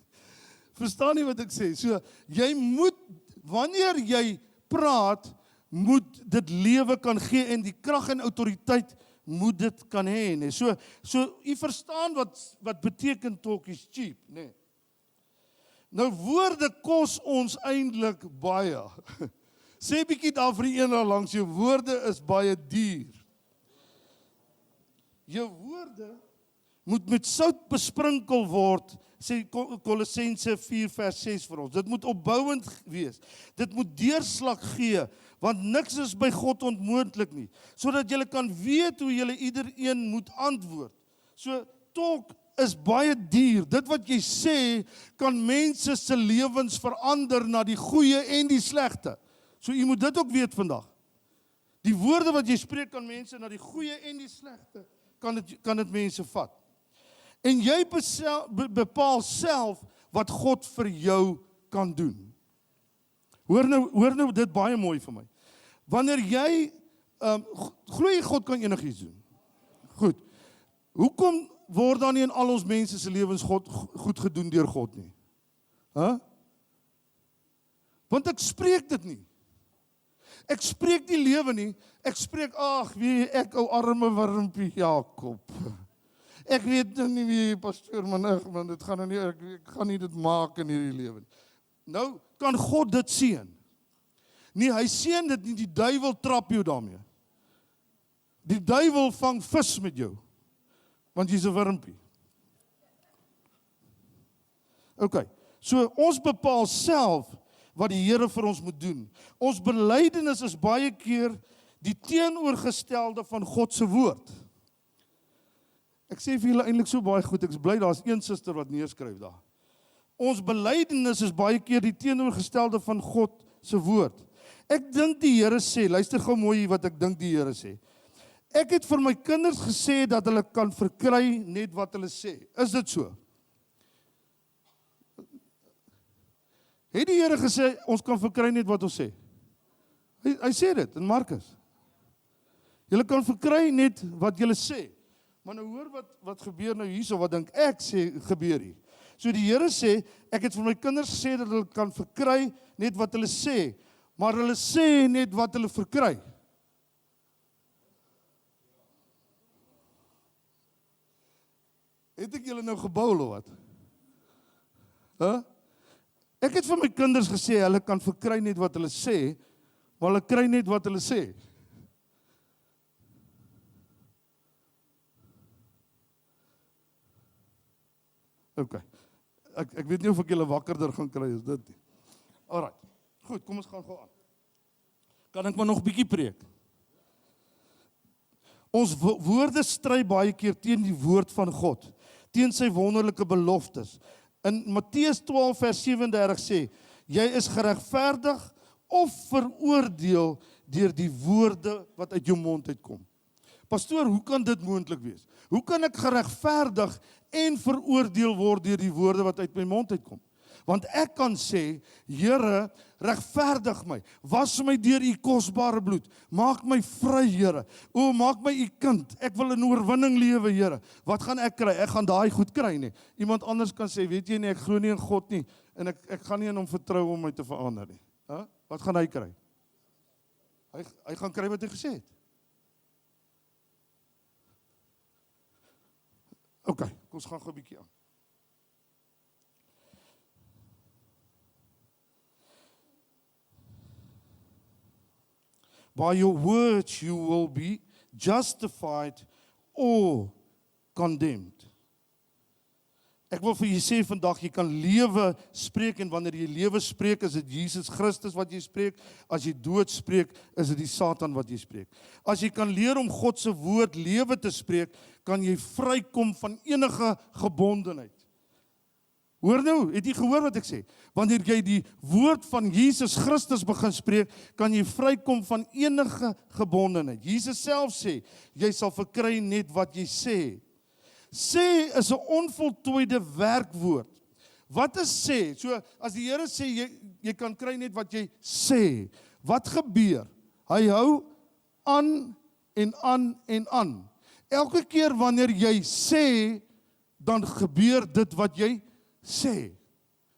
A: Verstaan nie wat ek sê? So, jy moet, wanneer jy praat, moet dit lewe kan gee en die krag en autoriteit moet dit kan hê, nee. So jy verstaan wat beteken talk is cheap, nee. Nou woorde kos ons eintlik baie. Sê bietjie daar vir die een daar langs jou, woorde is baie duur. Jou woorde moet met sout besprinkel word, sê Kolossense 4 vers 6 vir ons. Dit moet opbouend wees. Dit moet deurslag gee, want niks is by God onmoontlik nie. Sodat jy kan weet hoe jy iedereen moet antwoord. So talk is baie duur. Dit wat jy sê, kan mense se lewens verander na die goeie en die slegte. So jy moet dit ook weet vandag. Die woorde wat jy spreek kan mense na die goeie en die slegte, kan dit mense vat. En jy bepaal self wat God vir jou kan doen. Hoor nou dit baie mooi vir my. Wanneer jy, glo jy God kan enigiets doen? Goed. Hoekom word dan nie in al ons mense se lewens goed gedoen deur God nie? Want ek spreek dit nie. Ek spreek die lewe nie. Ek spreek, ek ou arme wurmpie Jakob. Ek weet nie wie pastoor, man, dit gaan nou nie, ek gaan nie dit maak in hierdie lewe nie. Nou, kan God dit seën? Nee, hy seën dit nie, die duiwel trap jou daarmee. Die duiwel vang vis met jou, want jy's 'n wurmpie. OK, so ons bepaal self wat die Here vir ons moet doen. Ons belydenis is baie keer die teenoorgestelde van God se woord. Ek sê vir julle eintlik so baie goed, ek is bly daar's een suster wat neerskryf daar. Ons belydenis is baie keer die teenoorgestelde van God se woord. Ek dink die Here sê, luister gou mooi wat ek dink die Here sê. Ek het vir my kinders gesê dat hulle kan verkry net wat hulle sê. Is dit so? Het die Here gesê, ons kan verkry net wat ons sê? Hy sê dit in Markus. Julle kan verkry net wat julle sê. Maar nou hoor wat gebeur nou hierso, wat dink ek sê gebeur hier. So die Here sê, ek het vir my kinders gesê dat hulle kan verkry net wat hulle sê, maar hulle sê net wat hulle verkry. Het ek julle nou gebou of wat? Ek het vir my kinders gesê, hulle kan verkry net wat hulle sê, maar hulle kry net wat hulle sê. OK. Ek weet nie of ek julle wakkerder gaan kry as dit nie. Alright. Goed, kom ons gaan gou aan. Kan ek maar nog 'n bietjie preek? Ons woorde stry baie keer teen die woord van God, teen sy wonderlike beloftes. In Matteus 12 vers 37 sê, jy is geregverdig of veroordeel deur die woorde wat uit jou mond uitkom. Pastoor, hoe kan dit moontlik wees? Hoe kan ek geregverdig en veroordeel word deur die woorde wat uit my mond uitkom? Want ek kan sê, Here, regverdig my, was my deur u kosbare bloed, maak my vry, Here, maak my u kind, ek wil in oorwinning lewe, Here, wat gaan ek kry? Ek gaan daai goed kry nie. Iemand anders kan sê, weet jy nie, ek glo nie in God nie, en ek gaan nie in hom vertrou om my te verander nie. Wat gaan hy kry? Hy gaan kry wat hy gesê het. OK, kom ons gaan gou 'n bietjie aan. By your words you will be justified or condemned. Ek wil vir julle sê vandag, jy kan lewe spreek, en wanneer jy lewe spreek, is dit Jesus Christus wat jy spreek. As jy dood spreek, is dit die Satan wat jy spreek. As jy kan leer om God se woord lewe te spreek, kan jy vrykom van enige gebondenheid. Hoor nou, het jy gehoor wat ek sê? Wanneer jy die woord van Jesus Christus begin spreek, kan jy vrykom van enige gebondenheid. Jesus self sê, jy sal verkry net wat jy sê. Sê is 'n onvoltooide werkwoord. Wat is sê? So, as die Here sê, jy kan kry net wat jy sê. Wat gebeur? Hy hou aan en aan en aan. Elke keer wanneer jy sê, dan gebeur dit wat jy sê.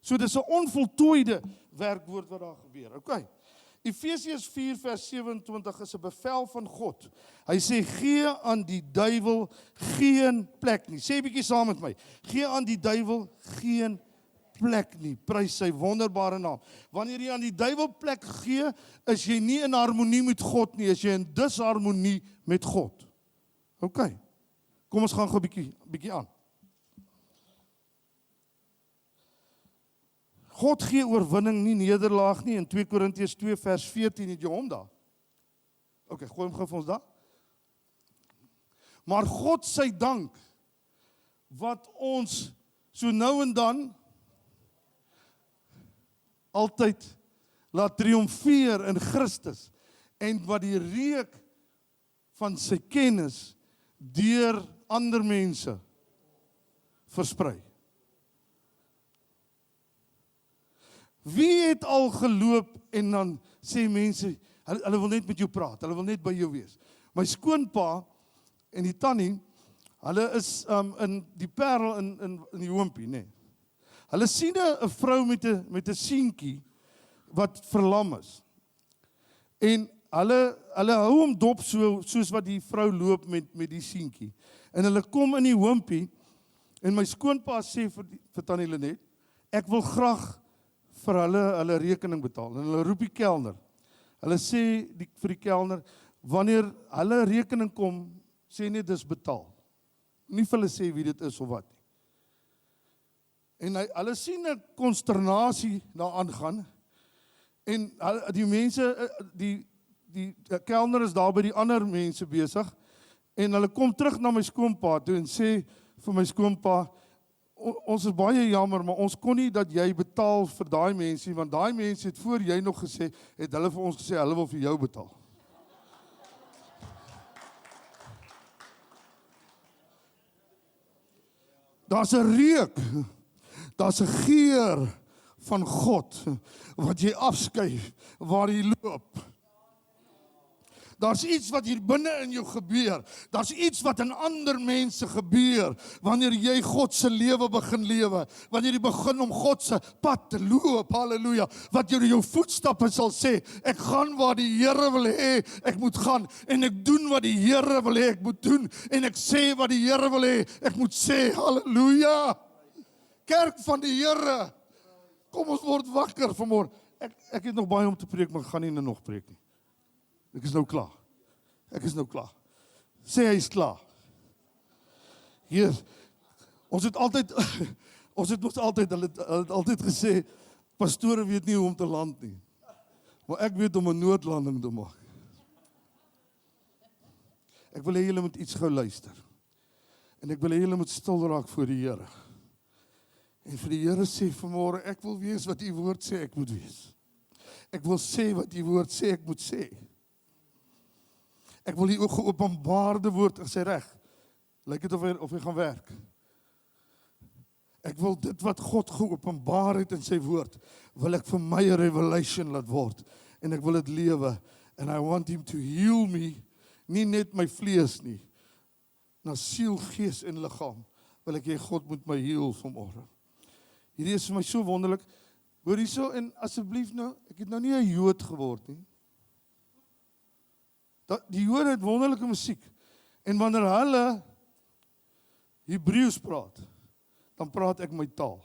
A: So dis 'n onvoltooide werkwoord wat daar gebeur. Okay. Efesiërs 4 vers 27 is 'n bevel van God. Hy sê gee aan die duiwel geen plek nie. Sê 'n bietjie saam met my. Gee aan die duiwel geen plek nie. Prys sy wonderbare naam. Wanneer jy aan die duiwel plek gee, is jy nie in harmonie met God nie, is jy in disharmonie met God. Okay. Kom ons gaan gou 'n bietjie aan. God gee oorwinning, nie nederlaag nie. In 2 Korintiërs 2 vers 14 het jy hom daar. Okay, gooi hom gou vir ons daar. Maar God sy dank, wat ons so nou en dan altyd laat triomfeer in Christus, en wat die reuk van sy kennis deur ander mense versprei. Wie het al geloop en dan sê mense, hulle wil net met jou praat, hulle wil net by jou wees. My skoonpa en die tannie, hulle is in die Parel in die Hoompie, nee. Hulle sien 'n vrou met 'n seentjie wat verlam is. En hulle hou hom dop soos wat die vrou loop met die seentjie. En hulle kom in die Hoompie en my skoonpa sê vir tannie Lenet, ek wil graag vir hulle rekening betaal. En hulle roep die kelner. Hulle sê vir die kelner, wanneer hulle rekening kom, sê net dis betaal. Nie vir hulle sê wie dit is of wat nie. En hulle sien 'n konsternasie daar aangaan. En die mense, die kelner is daar by die ander mense besig. En hulle kom terug na my skoonpa toe en sê vir my skoonpa, ons is baie jammer, maar ons kon nie dat jy betaal vir daai mense, want daai mense het voor jy nog gesê, het hulle vir ons gesê, hulle wil vir jou betaal. Daar's 'n reuk, daar's 'n geur van God, wat jy afskuif, waar jy loop. Daar's iets wat hier binne in jou gebeur. Daar's iets wat in ander mense gebeur wanneer jy God se lewe begin lewe. Wanneer jy begin om God se pad te loop. Halleluja. Wat jy in jou voetstappe sal sê, ek gaan waar die Here wil hê ek moet gaan en ek doen wat die Here wil hê ek moet doen en ek sê wat die Here wil hê ek moet sê. Halleluja. Kerk van die Here. Kom ons word wakker vanmôre. Ek het nog baie om te preek, maar ek gaan nie nog preek nie. Ek is nou klaar. Ek is nou klaar. Sê hy is klaar. Hier, ons het altyd gesê, pastore weet nie hoe om te land nie. Maar ek weet om 'n noodlanding te maak. Ek wil hê julle moet iets gou luister. En ek wil hê julle moet stil raak voor die Here. En vir die Here sê vanmôre, ek wil wees wat u woord sê ek moet wees. Ek wil sê wat u woord sê ek moet sê. Ek wil die geopenbaarde woord in sy reg. Lyk dit of hy gaan werk. Ek wil dit wat God geopenbaar het in sy woord, wil ek vir my 'n revelation laat word. En ek wil dit lewe. And I want him to heal me, nie net my vlees nie, na siel, gees en liggaam. Wil ek hê God moet my heal vanmôre. Hierdie is vir my so wonderlik. Hoor hierso en asseblief nou, ek het nou nie 'n Jood geword nie. Die Jode het wonderlike musiek. En wanneer hulle Hebreëus praat, dan praat ek my taal.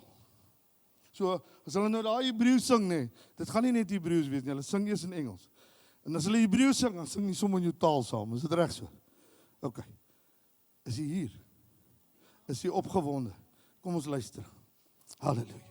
A: So, as hulle nou daai Hebreëus sing, nee, dit gaan nie net Hebreëus wees nie, hulle sing eers in Engels. En as hulle Hebreëus sing, dan sing nie sommer in jou taal saam. Is dit reg so? OK. Is hy hier? Is hy opgewonde? Kom ons luister. Halleluja.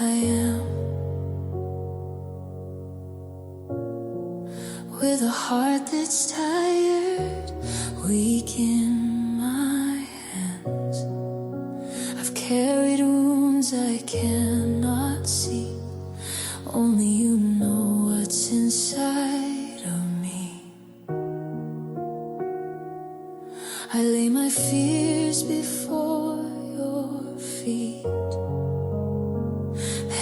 C: I am. With a heart that's tired, weak in my hands. I've carried wounds I cannot see. Only you know what's inside of me. I lay my fears before your feet.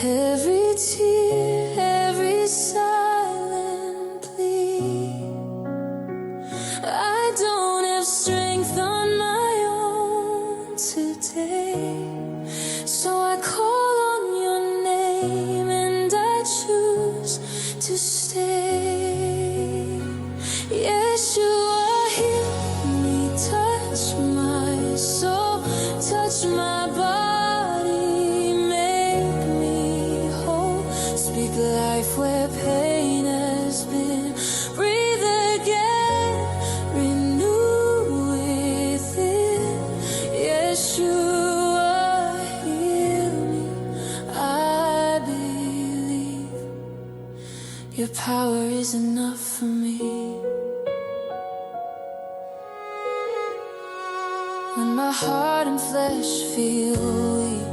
C: Every tear, every silent plea. I don't have strength on my own today, so I call on your name and I choose to stay. Yeshua, heal me, touch my soul, touch my body, make me whole. Speak life where pain has been. Breathe again, renew within. Yeshua, heal me. I believe your power is enough for me. When my heart and flesh feel weak,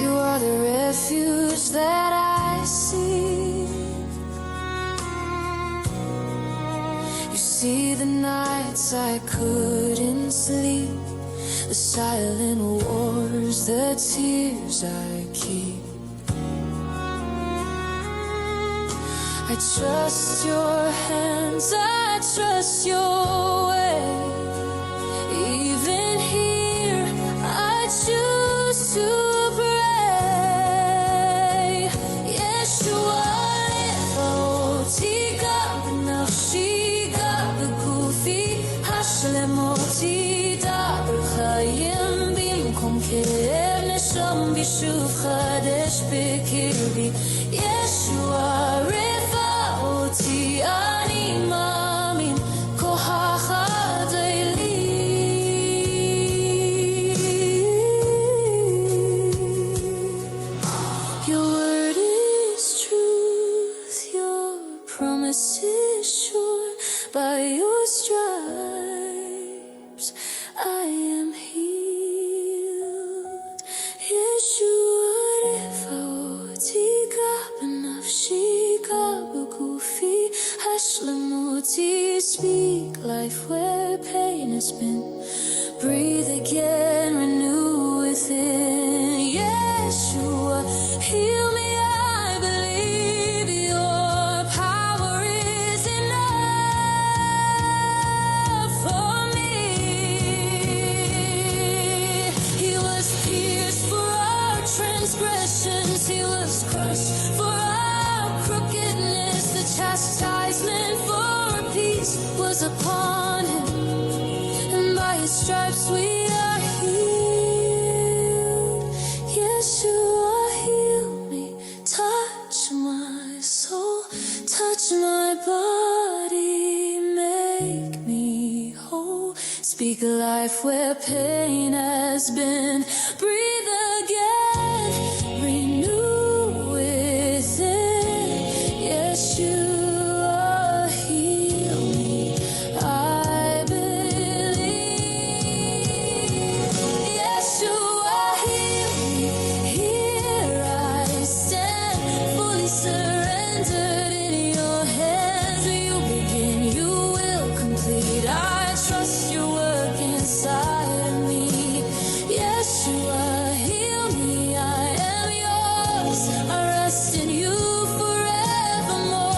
C: you are the refuge that I seek. You see the nights I couldn't sleep, the silent wars, the tears I keep. I trust your hands, I trust your way. Even here, I choose to pray. Yeshua, Levotika, Benafshika, Bekufi, Hashlemoti, Dabrchayim, Bimkom Kev, Nesham, Bishuv, Chadesh, Bekirbi. Yeshua, Refaoti, Ani Mamin, Kohacha Daily. Your word is truth, your promise is sure. By your stripes I am healed. Yeshua, Refaotika, Benafshika, Begufi, Hashlemuti. Speak life where pain has been. Breathe again, renew within. Yeshua, heal me, I believe your power is enough for me. He was pierced for our transgressions, he was crushed for our crookedness. The chastisement for peace was upon him, and by his stripes we are healed. Yeshua, heal me, touch my soul, touch my body, make me whole. Speak life where pain has been. Breathe again, renew within. Yeshua, heal me, I believe. Yeshua, heal me, here I stand, fully surrendered in your hands. You begin, you will complete. I trust your work inside of me. Yeshua, heal me, I am yours. I rest in you forevermore.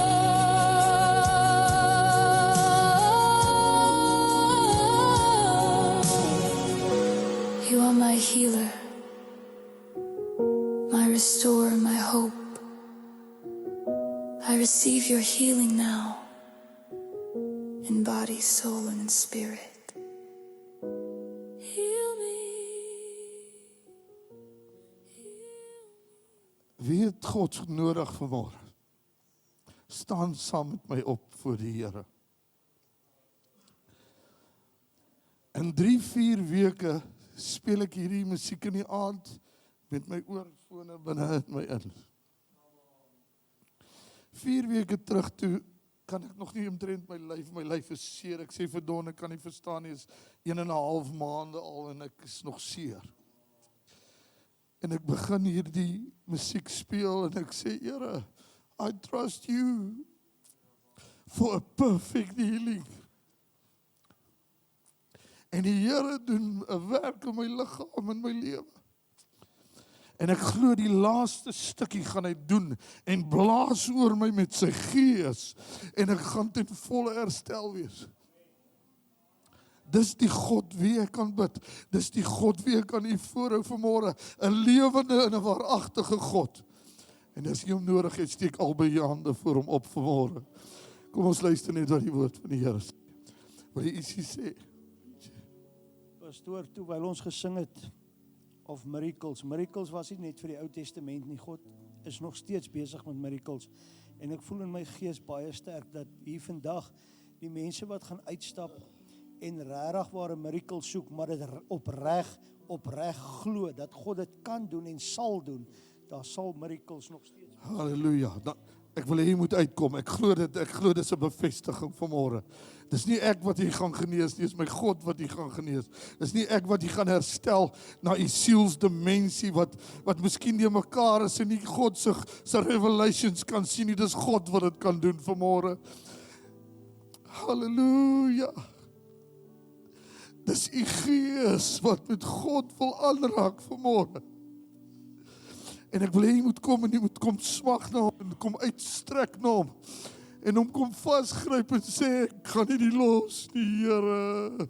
C: You are my healer, my restorer, my hope. I receive your healing now, in body, soul, and in spirit. Heal me.
A: Wie het God nodig vanmôre? Staan saam met my op voor die Here. In 3-4 weke speel ek hierdie musiek in die aand met my oorfone binne in my in. 4 weke terug toe kan ek nog nie omtrent my lyf is seer. Ek sê vir Don, ek kan nie verstaan nie, is 1,5 maande al en ek is nog seer. En ek begin hierdie musiek speel en ek sê, Here, I trust you for a perfect healing. En die Here doen 'n werk in my liggaam en my lewe. En ek glo die laaste stukkie gaan hy doen en blaas oor my met sy gees en ek gaan ten volle herstel wees. Dis die God wie ek kan bid. Dis die God wie ek kan u voorhou vanmôre. 'n lewende en 'n waaragtige God. En as jy hom nodig het, steek albei jou hande voor hom op vanmôre. Kom ons luister net wat die woord van die Here sê. Wil jy ietsie sê?
D: Pastoor, terwyl ons gesing het of miracles. Miracles was nie net vir die Ou Testament nie. God is nog steeds besig met miracles. En ek voel in my gees baie sterk dat hier vandag die mense wat gaan uitstap en regtig waar 'n miracle soek, maar dit opreg glo dat God dit kan doen en sal doen, daar sal miracles nog steeds.
A: Halleluja. Ek wil hê jy moet uitkom. Ek glo dit is 'n bevestiging vanmôre. Dis nie ek wat jy gaan genees nie, dis my God wat jy gaan genees. Dis nie ek wat jy gaan herstel na u sielsdimensie wat miskien nie mekaar is en nie God se revelations kan sien nie. Dis God wat dit kan doen vanmôre. Halleluja. Dis u gees wat met God wil aanraak vanmôre. En ek wil hê jy moet kom en jy moet kom smag na hom en kom uitstrek na hom. En hom kom vasgryp en sê, ek gaan nie die los nie, Here.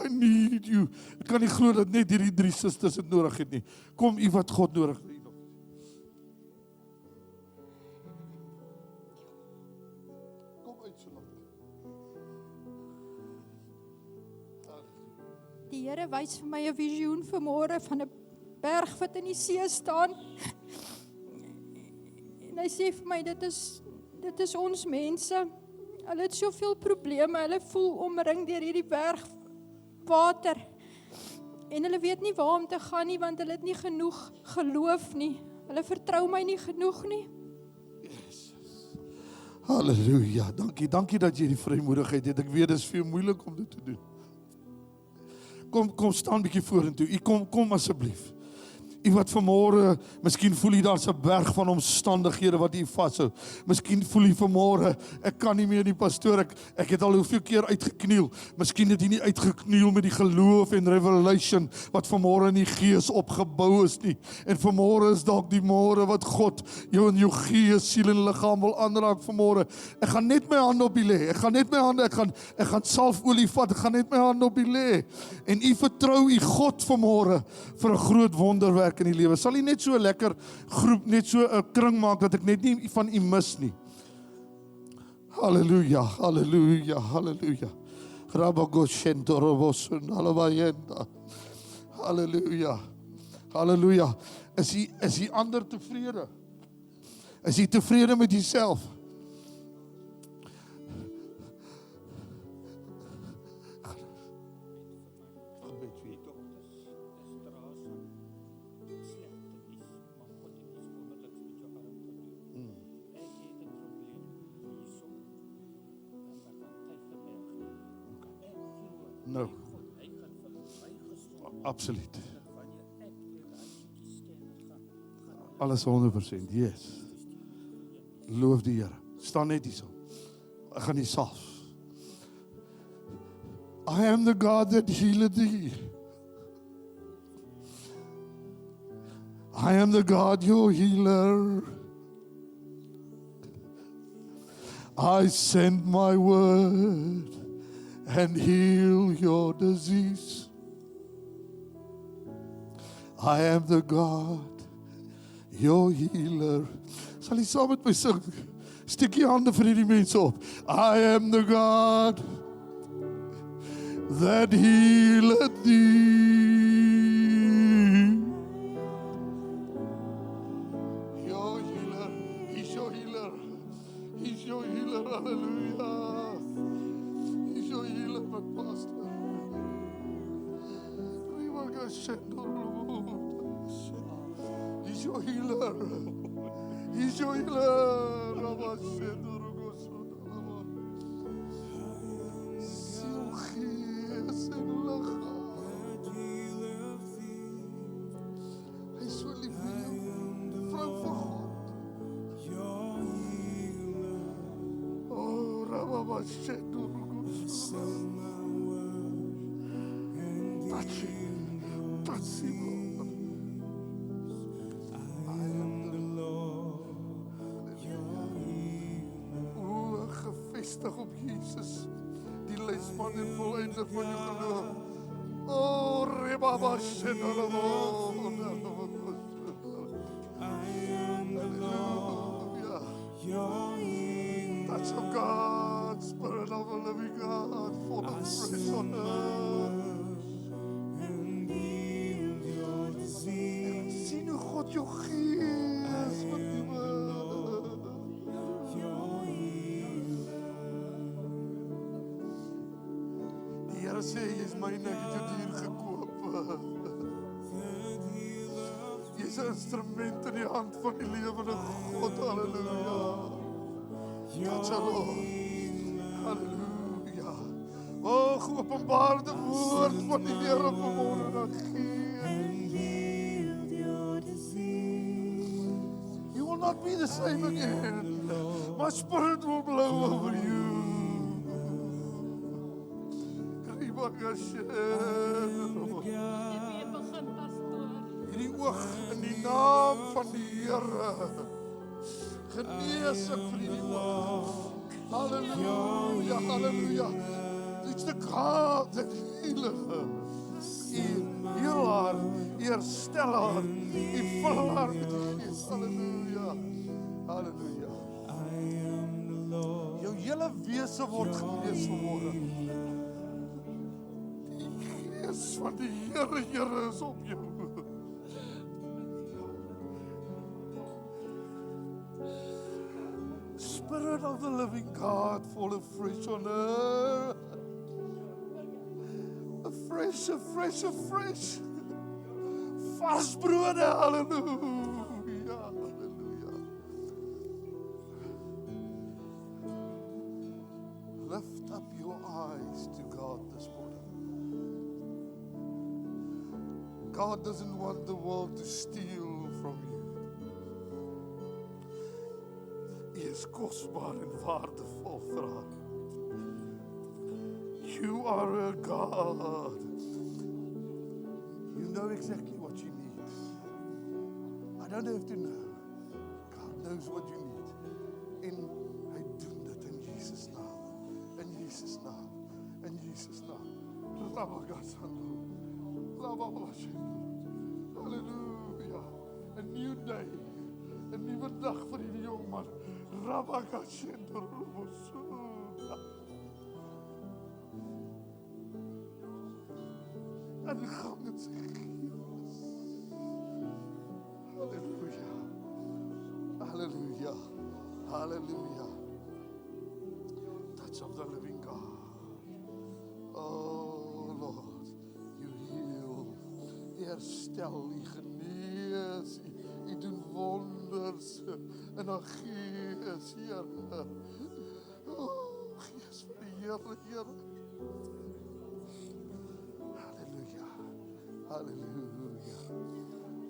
A: I need you. Ek kan nie glo dat net hierdie 3 susters dit nodig het nie. Kom u wat God nodig het. Kom uit so lank.
E: Die Here wys vir my 'n visioen vanmôre van 'n berg wat in die see staan. En hy sê vir my, dit is ons mense. Hulle het soveel probleme, hulle voel omring deur hierdie berg water. En hulle weet nie waar om te gaan nie, want hulle het nie genoeg geloof nie. Hulle vertrou my nie genoeg nie.
A: Halleluja. Dankie dat jy die vrymoedigheid het. Ek weet dit is veel moeilik om dit te doen. Kom staan 'n bietjie vorentoe. U kom asseblief. U wat vanmôre, miskien voel u daar's 'n berg van omstandighede wat u vashou. Miskien voel u vanmôre, ek kan nie meer nie, pastoor, ek het al hoeveel keer uitgekniel. Miskien het u nie uitgekniel met die geloof en revelation wat vanmôre in die gees opgebou is nie. En vanmôre is dalk die môre wat God jou in jou gees, siel en liggaam wil aanraak vanmôre. Ek gaan net my hand op u lê. Ek gaan salfolie vat. Ek gaan net my hand op u lê. En u vertrou u God vanmôre vir 'n groot wonderwerk in die lewe. Sal jy net so 'n lekker groep, net so 'n kring maak dat ek net nie van u mis nie. Halleluja, halleluja, halleluja. Halleluja. Halleluja. Is jy ander tevrede? Is jy tevrede met jouself? No. Absoluut. Alles 100%. Yes. Loof die Here. Staan net hierso. Ek gaan nie salf. I am the God that healeth thee. I am the God, your healer. I send my word and heal your disease. I am the God, your healer. Sal jy saam met my sing? Steek jy hande vir hierdie mense op. I am the God that healeth thee. Your healer, he's your healer. He's your healer, hallelujah. He's your healer, my pastor. He's your healer. He's your healer. Siel, gees en liggaam. Hy is so lief vir jou, vrou van God. Oh, touch him, Lord. Gevestig op Jesus, die leidsman en volleinder van jou geloof. Oh, Rebaba Shedalabo. Touch of God, Spirit of the living God, fall afresh on earth. Sien hoe God jou gees vernieuwe. Die Here sê, jy is myne, ek het jou dier gekoop. Jy is 'n instrument in die hand van die lewende God, halleluja. Touch our Lord, halleluja. O, geopenbaarde woord van die Here vanmôre dan gee. You will not be the same again. My spirit will blow over you. Hierdie oog in die naam van die Here. Genesing vir die oog. Halleluja, halleluja. It's the God that healeth. Heal haar, herstel haar, vul haar met die Gees. Halleluja, halleluja. Jou hele wese word genees vanmôre. Die Gees van die Here is op jou. Spirit of the living God, fall afresh on her. Afresh, afresh, afresh. Vars brode, halleluja, halleluja. Lift up your eyes to God this morning. God doesn't want the world to steal from you. Hy is kosbaar en waardevol vir haar. You are a God. You know exactly what you need. I don't have to know. God knows what you need. En hy doen dit in Jesus naam. In Jesus naam. In Jesus naam. Halleluja. A new day. 'n nuwe dag vir hierdie jong man. En gang in sy gees. Halleluja. Halleluja. Halleluja. Touch of the living God. Oh Lord, you heal. Herstel, u genees, u doen wonders in haar gees, Here. Oh, Gees van die Here, Here. Halleluja. Halleluja.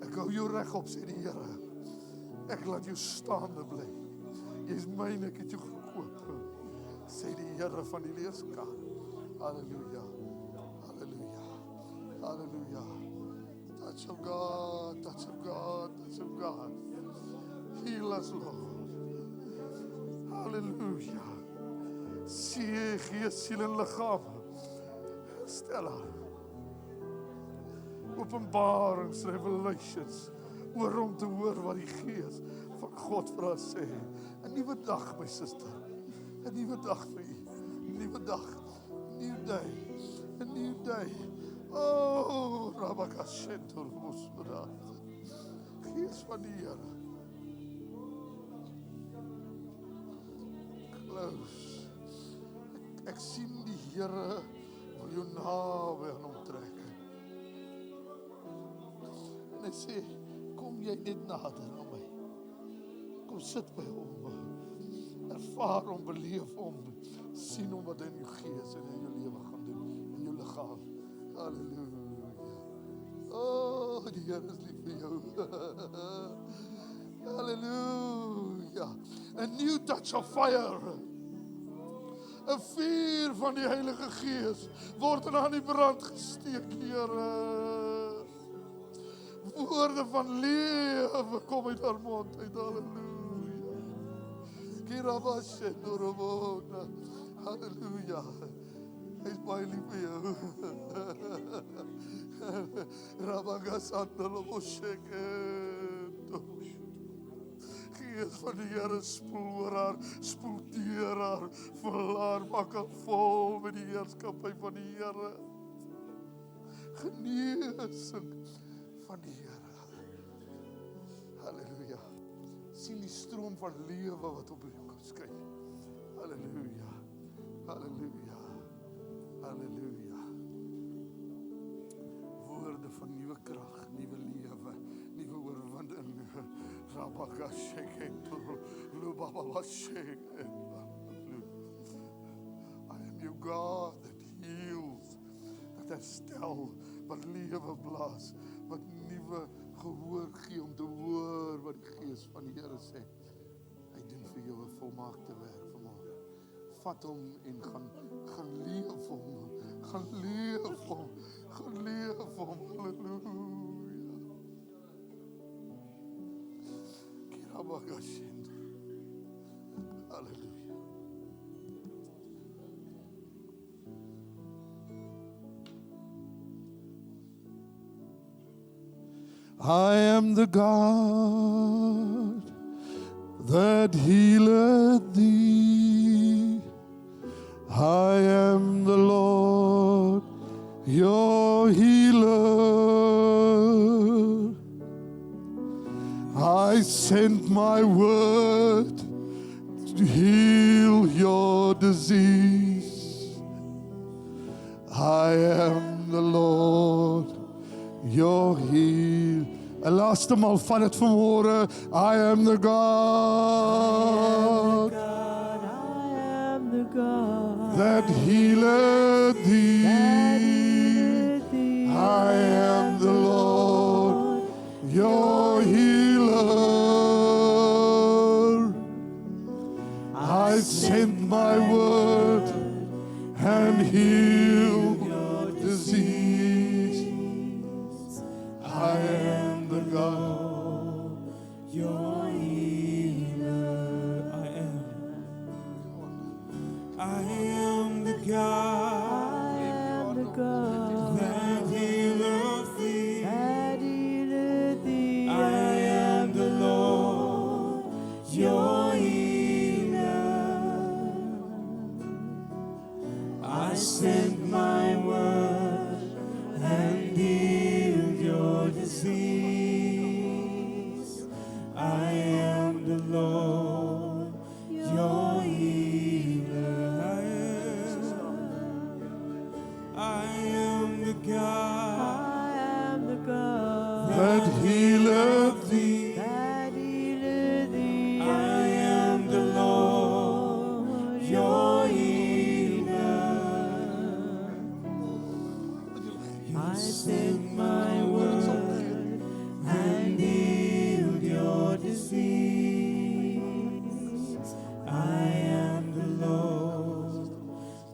A: Ek hou jou regop, sê die Here. Ek laat jou staande bly. Jy is myne, ek het jou gekoop. Sê die Here van die leerskaar. Halleluja. Halleluja. Halleluja. Touch of God, touch of God, touch of God. Heal us, Lord. Halleluja. Sien Gees, siel en liggaam. Stel haar. Openbarings, revelations, oor om te hoor wat die Gees van God vir haar sê. 'n Nuwe dag, my suster. 'n Nuwe dag vir u. 'n Nuwe dag. 'n New day. 'n New day. Oh, Rabakashentor Musura. Gees van die Here. Close. Ek sien die Here wil jou naby aan hom trek. hy sê, kom jy net nader aan my. Kom sit by hom. Ervaar hom, beleef hom. Sien hom wat hy in jou gees en in jou lewe gaan doen, in jou liggaam. Halleluja. Oh, die Here is lief vir jou. Halleluja. A new touch of fire. 'n vuur van die Heilige Gees word aan die brand gesteek, Here. Woorde van lewe kom uit haar mond uit. Halleluja. Kirabashe Dorobona. Halleluja. Hy is baie lief vir jou. Rabagasandalobosheke. Gees van die Here spoel oor haar, spoel deur haar, vul haar, maak haar vol met die heerskappy van die Here. Genesing van die Here. Halleluja. Sien die stroom van lewe wat op jou kom skyn. Halleluja. Halleluja. Halleluja. Woorde van nuwe krag, nuwe lewe, nuwe oorwinning. Rabakasheke, Lubabasheke. I am your God that heals, dat herstel, wat lewe blaas, wat nuwe gehoor gee om te hoor wat die Gees van die Here sê. Hy doen vir jou 'n volmaakte werk vanmôre. Vat hom en gaan leef hom. Gaan leef hom. Gaan leef hom. Halleluja. Kirabakashind. Halleluja. I am the God that healeth thee. I am the Lord, your healer. I sent my word to heal your disease. I am the Lord, your healer. En laaste maal van het vanmôre, I am the God that healeth thee. I am the Lord, your healer. I sent my word and healed your disease. I am the God,
B: your healer. I am the God that healeth thee. I am the Lord, your healer. I sent my word and healed your disease. I am the Lord, your healer. I am the God
A: that healeth thee.
B: I am the Lord, your healer. I sent my word and healed your disease. I am the Lord,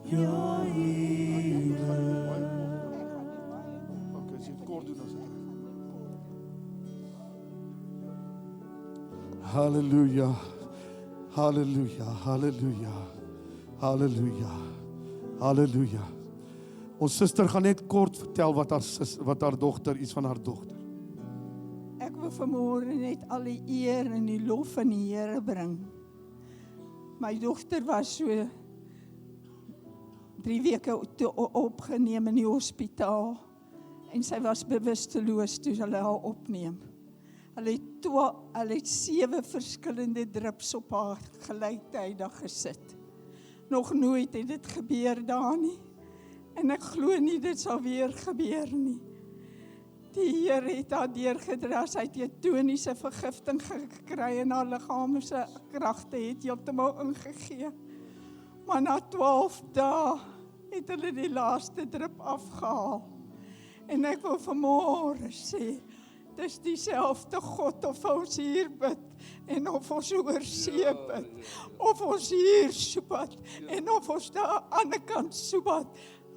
B: your healer.
A: Okay, as jy het kort doen as dit. Halleluja. Halleluja. Halleluja. Halleluja. Halleluja. Ons suster gaan net kort vertel wat haar dogter, iets van haar dogter.
F: Ek wil vanmôre net al die eer en die lof van die Here bring. My dogter was so 3 weke opgeneem in die hospitaal en sy was bewusteloos toe hulle haar opneem. Hulle het 7 verskillende drips op haar gelyktydig gesit. Nog nooit het dit gebeur daar nie. En ek glo nie dit sal weer gebeur nie. Die Here het haar deurgedra. Sy het tetoniese vergifting gekry en haar liggaam se kragte het heeltemal ingegee. Maar na 12 dae het hulle die laaste drup afgehaal. En ek wil vanmôre sê, dis dieselfde God of ons hier bid en of ons oor see bid, of ons hier soebat en of ons daar aan die ander kant soebat.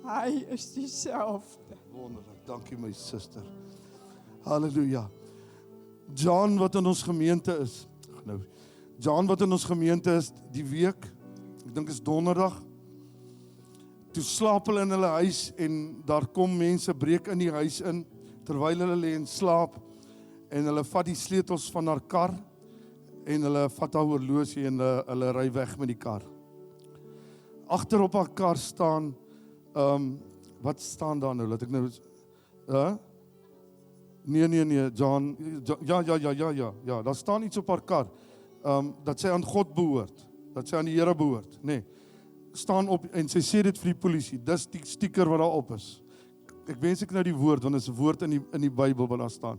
F: Hy is dieselfde.
A: Wonderlik, dankie my suster. Halleluja. John wat in ons gemeente is. John wat in ons gemeente is die week, ek dink is donderdag. Toe slaap hulle in hulle huis en daar kom mense breek in die huis in terwyl hulle lê en slaap en hulle vat die sleutels van haar kar en hulle vat haar horlosie en hulle ry weg met die kar. Agter op haar kar staan wat staan daar nou? Laat ek nou Nee, John, ja, daar staan iets op haar kar, dat sy aan God behoort, dat sy aan die Here behoort, nee, staan op, en sy sê dit vir die polisie, dis die sticker wat daar op is, ek wens ek nou die woord, want dit is 'n woord in die Bybel wat daar staan,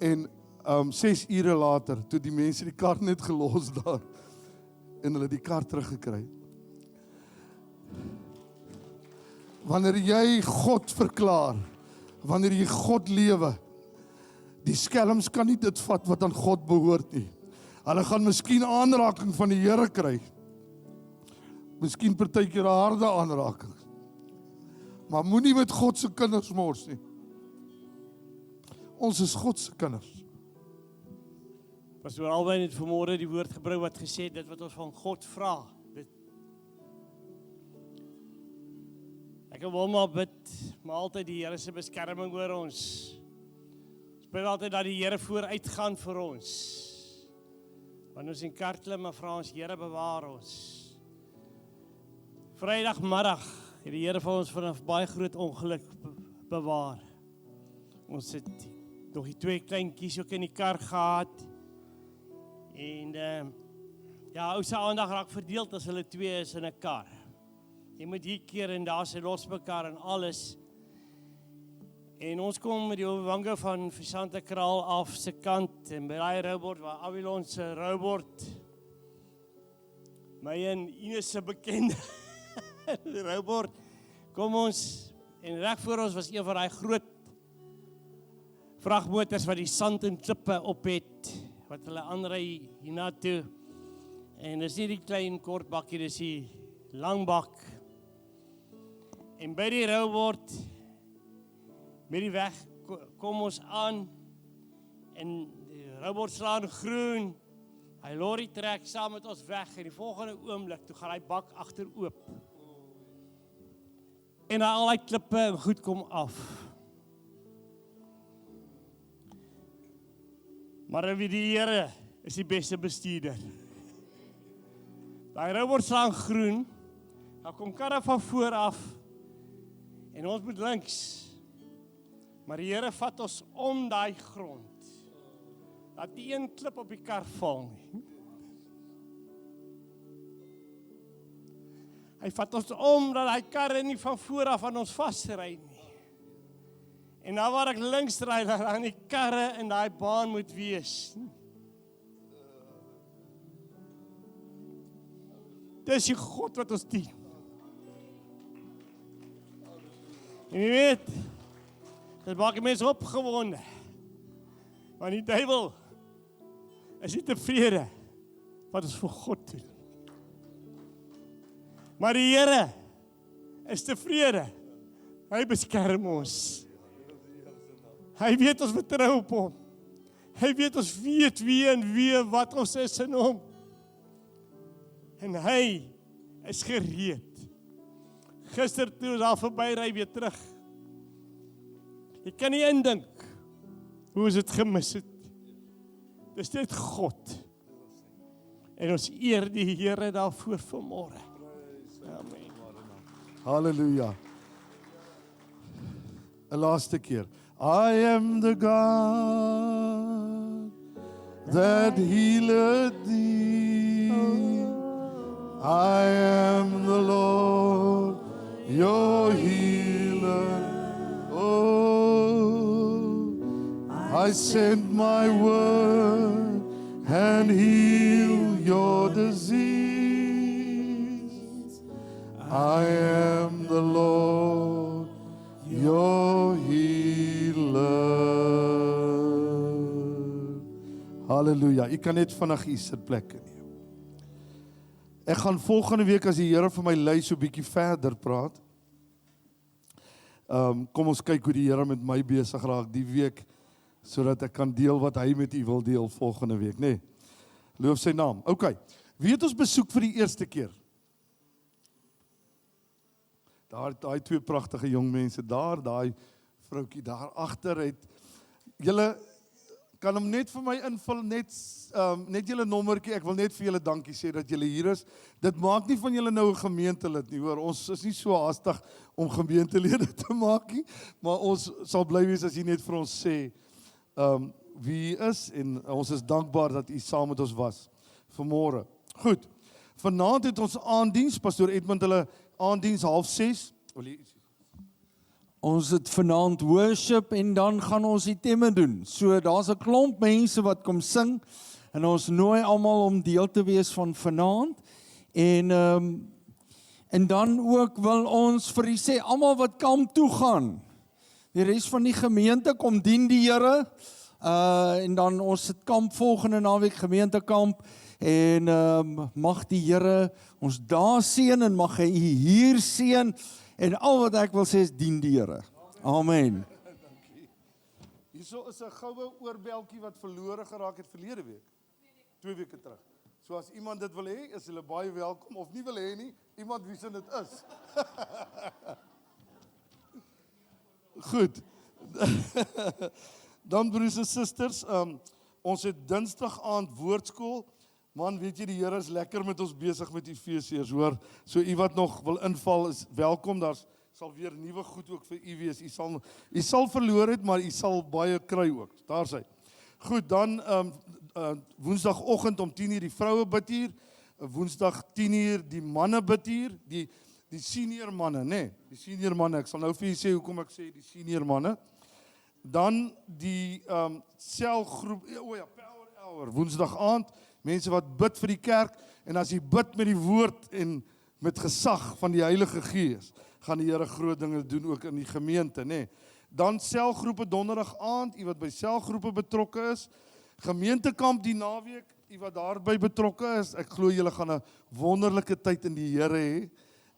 A: en 6 ure later, toe die mense die kar net gelos daar, en hulle die kar teruggekry. Wanneer jy God verklaar, wanneer jy God lewe, die skelms kan nie dit vat wat aan God behoort nie. Hulle gaan miskien aanraking van die Here kry. Miskien partykeer 'n harde aanraking. Maar moenie met God se kinders mors nie. Ons is God se kinders.
G: Pastoor Albin het vanmôre die woord gebruik wat gesê het, dit wat ons van God vra. Ek wil maar bid, maar altyd die Here se beskerming oor ons. Ons bid altyd dat die Here vooruit gaan vir ons. Wanneer ons in kar klim, maar vra ons, Here bewaar ons. Vrydagmiddag het die Here vir ons van 'n baie groot ongeluk bewaar. Ons het nog die 2 kleintjies ook in die kar gehad. En ja, ou se aandag raak verdeel as hulle 2 is in 'n kar. Jy moet hier keer en daar sy los mekaar en alles. En ons kom met die oorwange van Visante Kraal af se kant en by daai roubord waar Avilon se roubord my en Ines se bekende roubord kom ons en reg voor ons was een van daai groot vragmotors wat die sand en klippe op het wat hulle aanry hiernatoe. En dis nie die klein kort bakkie, dis die lang bak. En by die roubord met die weg kom ons aan en die roubord slaan groen. Hy lorry trek saam met ons weg en die volgende oomblik toe gaan hy bak agter oop. En al die klippe en goed kom af. Maar wie die Here is die beste bestuurder. Daai roubord slaan groen, dan kom karre van voor af en ons moet links. Maar die Here vat ons om daai grond. Dat die een klip op die kar val nie. Hy vat ons om dat hy karre nie van voor af aan ons vasry nie. En nou waar ek links ry, dan die karre in daai baan moet wees. Dis die God wat ons dien. En jy weet, dit maak mense opgewonde. Want die duiwel is nie tevrede wat ons vir God doen. Maar die Here is tevrede. Hy beskerm ons. Hy weet ons vertrou op hom. Hy weet ons weet wie en wie wat ons is in hom. En hy is gereed. Gister toe ons al verby ry weer terug. Jy kan nie indink hoe ons dit gemis het. Dis net God. En ons eer die Here daarvoor vanmôre. Amen.
A: Halleluja. 'n Laaste keer. I am the God that healeth thee. I am the Lord, your healer. Oh, I sent my word and heal your disease. I am the Lord, your healer. Halleluja. U kan net vinnig u sitplek neem. Ek gaan volgende week as die Here vir my lei so 'n bietjie verder praat. Kom ons kyk hoe die Here met my besig raak die week, sodat ek kan deel wat hy met u wil deel volgende week, nê? Loof sy naam. OK. Wie het ons besoek vir die eerste keer? Daai twee pragtige jong mense daar, daai vroukie daar agter het julle kan hom net vir my invul, net julle nommertjie. Ek wil net vir julle dankie sê dat julle hier is. Dit maak nie van julle nou 'n gemeentelid nie, hoor. Ons is nie so haastig om gemeentelede te maak nie, maar ons sal bly wees as jy net vir ons sê wie u is, en ons is dankbaar dat u saam met ons was vanmôre. Goed. Vanaand het ons aanddiens, pastoor Edmund hulle aanddiens 5:30.
H: Ons het vanaand worship en dan gaan ons die temme doen. So daar's 'n klomp mense wat kom sing en ons nooi almal om deel te wees van vanaand. En dan ook wil ons vir u sê almal wat kamp toe gaan. Die res van die gemeente kom dien die Here. En dan ons sit kamp volgende naweek gemeentekamp en mag die Here ons daar seën en mag hy u hier seën. En al wat ek wil sê is dien die Here. Amen.
A: Dankie. Hierso is 'n goue oorbeltjie wat verlore geraak het verlede week. 2 weke terug. So as iemand dit wil hê, is hulle baie welkom, of nie wil hê nie, iemand wie se dit is. Goed. Dan broers en susters, ons het Dinsdag aand woordskool. Man, weet jy, die Here is lekker met ons besig met Efesiërs, hoor. So u wat nog wil inval is welkom. Daar sal weer nuwe goed ook vir u wees. U sal verloor het, maar u sal baie kry ook. Daar's hy. Goed, dan Woensdagoggend om 10:00 die vroue bidtuur. Woensdag 10:00 die manne bidtuur, die senior manne, nê? Die senior manne. Ek sal nou vir julle sê hoekom ek sê die senior manne. Dan die selgroep, Power Hour, Woensdag aand. Mense wat bid vir die kerk, en as jy bid met die woord en met gesag van die Heilige Gees, gaan die Here groot dinge doen ook in die gemeente, nê. Dan selgroepe donderdag aand, u wat by selgroepe betrokke is. Gemeentekamp die naweek, u wat daarby betrokke is. Ek glo julle gaan 'n wonderlike tyd in die Here hê.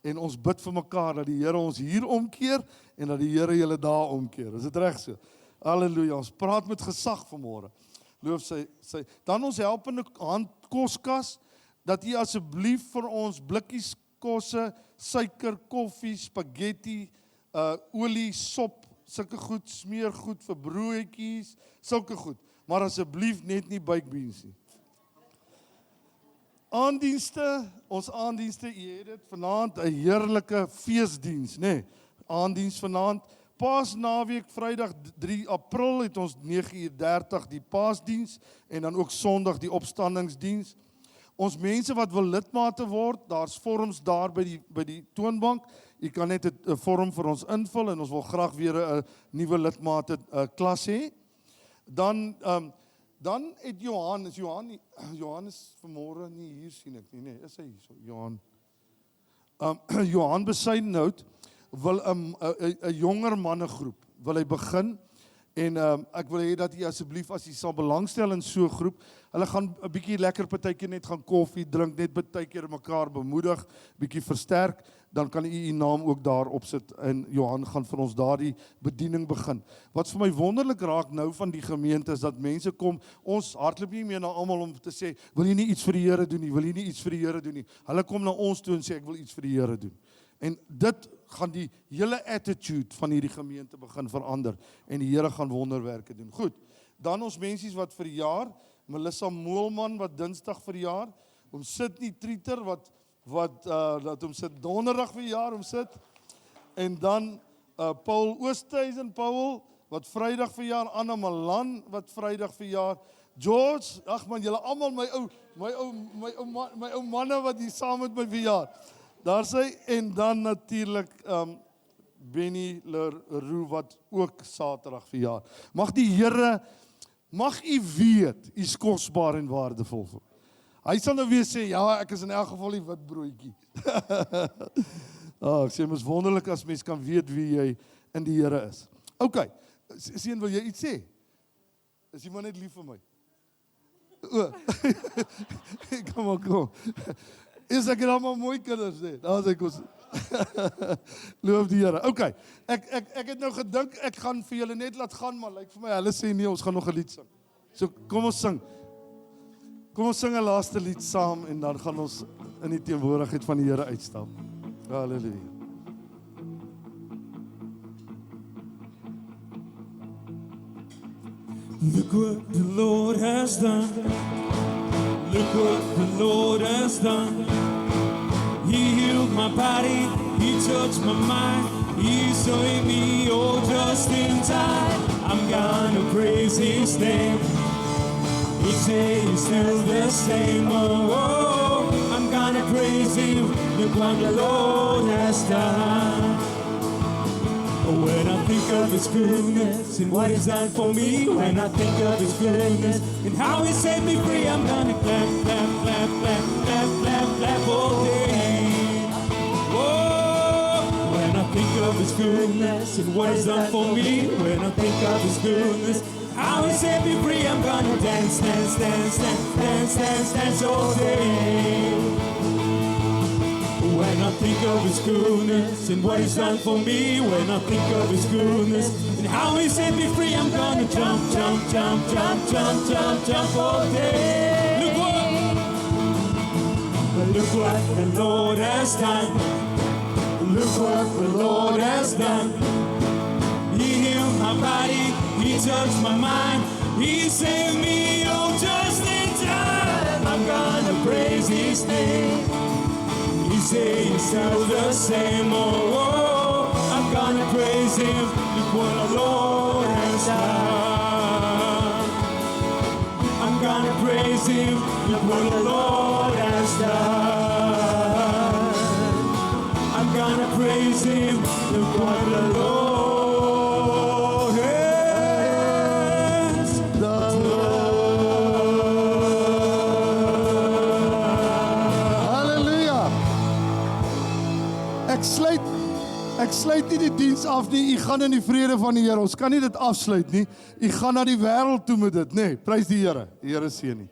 A: En ons bid vir mekaar dat die Here ons hier omkeer en dat die Here julle daar omkeer. Is dit reg so? Halleluja. Ons praat met gesag vanmôre. Loof sy. Dan ons helpende hand koskas, dat u asseblief vir ons blikkies kosse, suiker, koffie, spaghetti, olie, sop, sulke goed, smeergoed vir broodjies, sulke goed. Maar asseblief net nie baked beans nie. Aanddienste, ons aanddienste, u het dit vanaand 'n heerlike feesdiens, nê? Aanddiens vanaand. Paasnaweek, Vrydag 3 April het ons 9:30 die Paasdiens en dan ook Sondag die opstandingsdiens. Ons mense wat wil lidmate word, daar's vorms daar by die toonbank. U kan net 'n vorm vir ons invul en ons wil graag weer 'n nuwe lidmate klas hê. Dan het Johan is vanmôre nie hier sien ek nie, nee, is hy hier so, Johan. Johan Besuidenhout wil 'n jonger mannegroep wil hy begin, en ek wil hê dat jy asseblief, as jy sal belangstel in so 'n groep, hulle gaan 'n bietjie lekker partykeer net gaan koffie drink, net partykeer mekaar bemoedig, bietjie versterk, dan kan u naam ook daar opsit, en Johan gaan vir ons daardie bediening begin. Wat vir my wonderlik raak nou van die gemeente is dat mense kom, ons hardloop nie meer na almal om te sê, wil jy nie iets vir die Here doen nie, wil jy nie iets vir die Here doen nie. Hulle kom na ons toe en sê, ek wil iets vir die Here doen. En dit gaan die hele attitude van hierdie gemeente begin verander, en die Here gaan wonderwerke doen. Goed, dan ons mensies wat verjaar, Melissa Moelman wat Dinsdag verjaar, om Sydney Trieter wat om sit donderdag verjaar, om sit, en dan Paul Oosthuizen, Paul wat Vrydag verjaar, Anna Malan wat Vrydag verjaar, George, ag man, julle almal my ou manne wat hier saam met my verjaar. Daar sê, en dan natuurlik Benny Leroux wat ook Saterdag verjaar. Mag die Here mag u weet, u is kosbaar en waardevol. Hy sal nou weer sê, ja, ek is in elk geval die wit broodjie. Ek sê, mens wonderlik as mens kan weet wie jy in die Here is. OK, seun, wil jy iets sê? Is jy maar net lief vir my? Kom. Is ek het allemaal mooi kinders, nee. Daar sê ek ons. Loof die Here. OK, ek het nou gedink, ek gaan vir julle net laat gaan, maar lyk vir my, hulle sê nee, ons gaan nog 'n lied sing. So, kom ons sing. Kom ons sing 'n laaste lied saam, en dan gaan ons in die teenwoordigheid van die Here uitstap. Halleluja.
B: Look what the Lord has done. Look what the Lord has done. He healed my body, He touched my mind, He saved me all just in time. I'm gonna praise His name. He said He's still the same. Oh, I'm gonna praise Him. Look what the Lord has done. When I think of His goodness and what He's done for me, when I think of His goodness and how He set me free, I'm gonna clap, clap, clap, clap, clap, clap, clap all day. Oh, when I think of His goodness and what He's done for me, when I think of His goodness, how He set me free, I'm gonna dance, dance, dance, dance, dance, dance, dance all day. When I think of His goodness and what He's done for me, when I think of His goodness and how He set me free, I'm gonna jump, jump, jump, jump, jump, jump, jump all day. Look what the Lord has done. Look what the Lord has done. He healed my body, He touched my mind, He saved me, oh, just in time. I'm gonna praise His name. He said He's still the same, oh, I'm gonna praise Him. Look what the Lord has done. I'm gonna praise Him. Look what the Lord has done. I'm gonna praise Him. Look what the Lord has done.
A: Halleluja. Ek sluit nie die diens af nie. U gaan in die vrede van die Here. Ons kan nie dit afsluit nie. U gaan na die wêreld toe met dit, nê? Prys die Here. Die Here seën u.